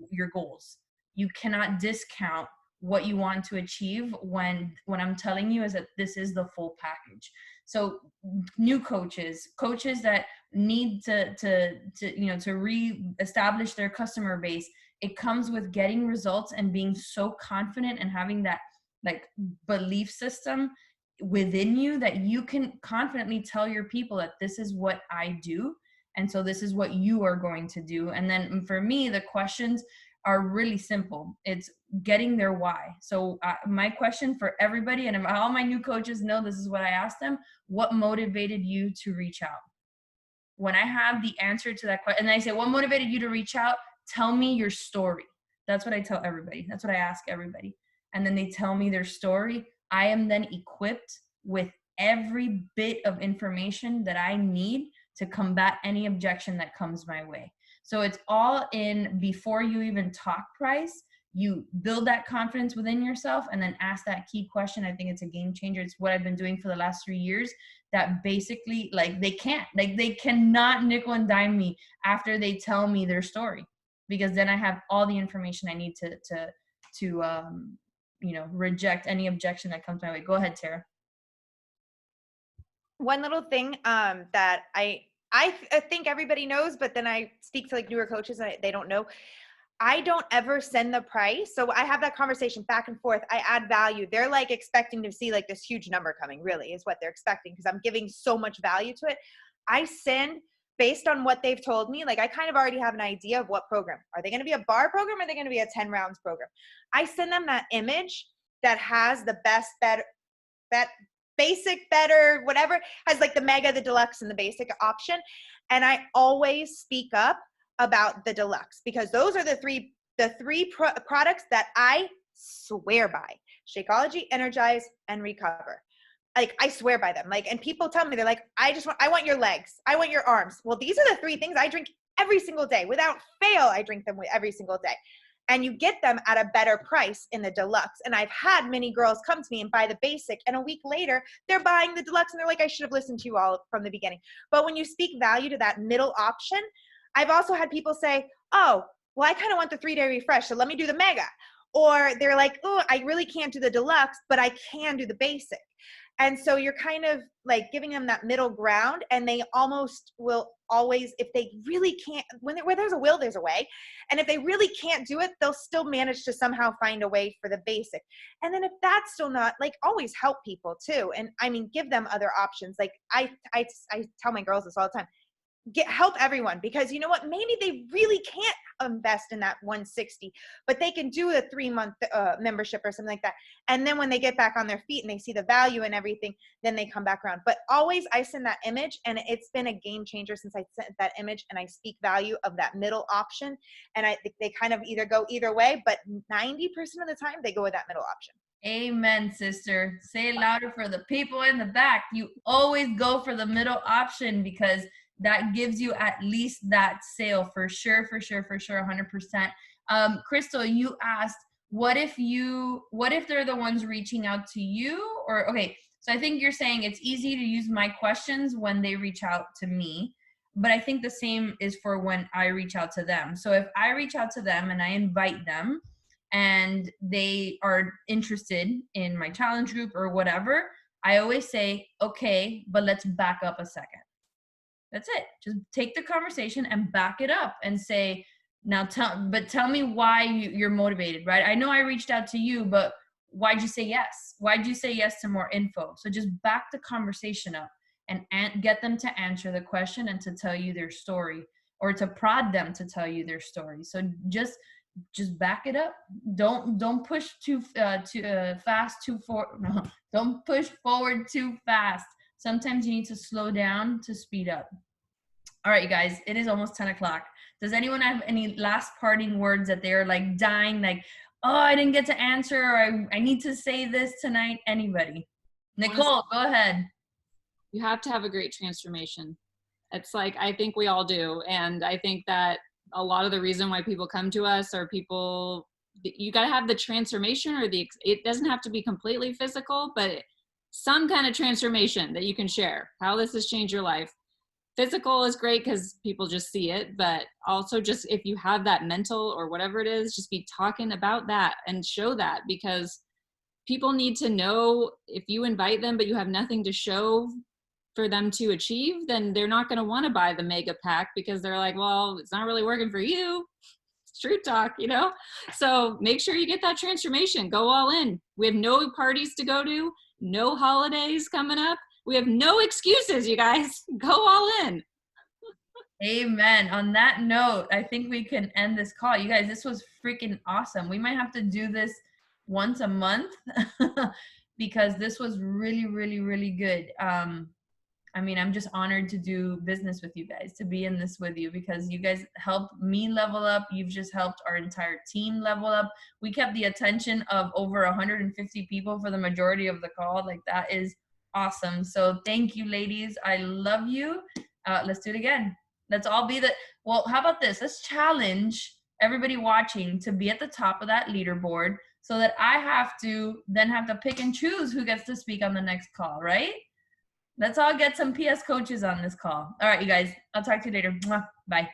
your goals. You cannot discount what you want to achieve when I'm telling you is that this is the full package. So new coaches that need to you know, to re-establish their customer base, it comes with getting results and being so confident and having that like belief system within you that you can confidently tell your people that this is what I do, and so this is what you are going to do. And then for me, the questions are really simple. It's getting their why. So my question for everybody, and all my new coaches know this is what I ask them: what motivated you to reach out? When I have the answer to that question, and I say, what motivated you to reach out? Tell me your story. That's what I tell everybody. That's what I ask everybody. And then they tell me their story. I am then equipped with every bit of information that I need to combat any objection that comes my way. So it's all in, before you even talk price, you build that confidence within yourself and then ask that key question. I think it's a game changer. It's what I've been doing for the last 3 years, that basically they cannot nickel and dime me after they tell me their story, because then I have all the information I need to reject any objection that comes my way. Go ahead, Tara. One little thing that I think everybody knows, but then I speak to like newer coaches and they don't know. I don't ever send the price. So I have that conversation back and forth. I add value. They're like expecting to see like this huge number coming, really is what they're expecting, because I'm giving so much value to it. I send based on what they've told me. Like I kind of already have an idea of what program. Are they going to be a bar program? Or are they going to be a 10 rounds program? I send them that image that has the best, better, basic, better, whatever, has like the mega, the deluxe, and the basic option. And I always speak up about the deluxe, because those are the three products that I swear by: Shakeology, Energize, and Recover. Like I swear by them. Like, and people tell me, they're like, I want your legs, I want your arms. Well, these are the 3 things I drink every single day. Without fail, I drink them every single day. And you get them at a better price in the deluxe. And I've had many girls come to me and buy the basic, and a week later they're buying the deluxe and they're like, I should have listened to you all from the beginning. But when you speak value to that middle option, I've also had people say, oh, well, I kind of want the 3-day refresh, so let me do the mega. Or they're like, oh, I really can't do the deluxe, but I can do the basic. And so you're kind of like giving them that middle ground, and they almost will always, if they really can't, where there's a will, there's a way. And if they really can't do it, they'll still manage to somehow find a way for the basic. And then if that's still not, like, always help people too. And I mean, give them other options. Like I tell my girls this all the time: help everyone, because you know what, maybe they really can't invest in that 160, but they can do a 3-month membership or something like that. And then when they get back on their feet and they see the value and everything, then they come back around. But always I send that image, and it's been a game changer since I sent that image, and I speak value of that middle option. And I think they kind of either go either way, but 90% of the time they go with that middle option. Amen, sister. Say it louder for the people in the back. You always go for the middle option, because that gives you at least that sale for sure, 100%. Crystal, you asked, what if they're the ones reaching out to you? Or, okay, so I think you're saying it's easy to use my questions when they reach out to me, but I think the same is for when I reach out to them. So if I reach out to them and I invite them and they are interested in my challenge group or whatever, I always say, okay, but let's back up a second. That's it. Just take the conversation and back it up and say, now tell me why you're motivated, right? I know I reached out to you, but why'd you say yes? Why'd you say yes to more info? So just back the conversation up and get them to answer the question and to tell you their story, or to prod them to tell you their story. So just back it up. Don't push too fast, no, don't push forward too fast. Sometimes you need to slow down to speed up. All right, you guys, it is almost 10 o'clock. Does anyone have any last parting words that they're like dying, like, oh, I didn't get to answer, or I need to say this tonight? Anybody? Nicole, go ahead. You have to have a great transformation. It's like, I think we all do. And I think that a lot of the reason why people come to us are people, you got to have the transformation, or it doesn't have to be completely physical, but some kind of transformation that you can share, how this has changed your life. Physical is great because people just see it, but also just if you have that mental or whatever it is, just be talking about that and show that, because people need to know. If you invite them but you have nothing to show for them to achieve, then they're not going to want to buy the mega pack, because they're like, well, it's not really working for you. It's true talk, you know? So make sure you get that transformation. Go all in. We have no parties to go to, no holidays coming up. We have no excuses, you guys. Go all in. Amen. On that note, I think we can end this call. You guys, this was freaking awesome. We might have to do this once a month because this was really, really, really good. I mean, I'm just honored to do business with you guys, to be in this with you, because you guys helped me level up. You've just helped our entire team level up. We kept the attention of over 150 people for the majority of the call. Like, that is awesome. So thank you, ladies. I love you. Let's do it again. Let's all be well, how about this? Let's challenge everybody watching to be at the top of that leaderboard so that I have to pick and choose who gets to speak on the next call, right? Let's all get some PS coaches on this call. All right, you guys. I'll talk to you later. Bye.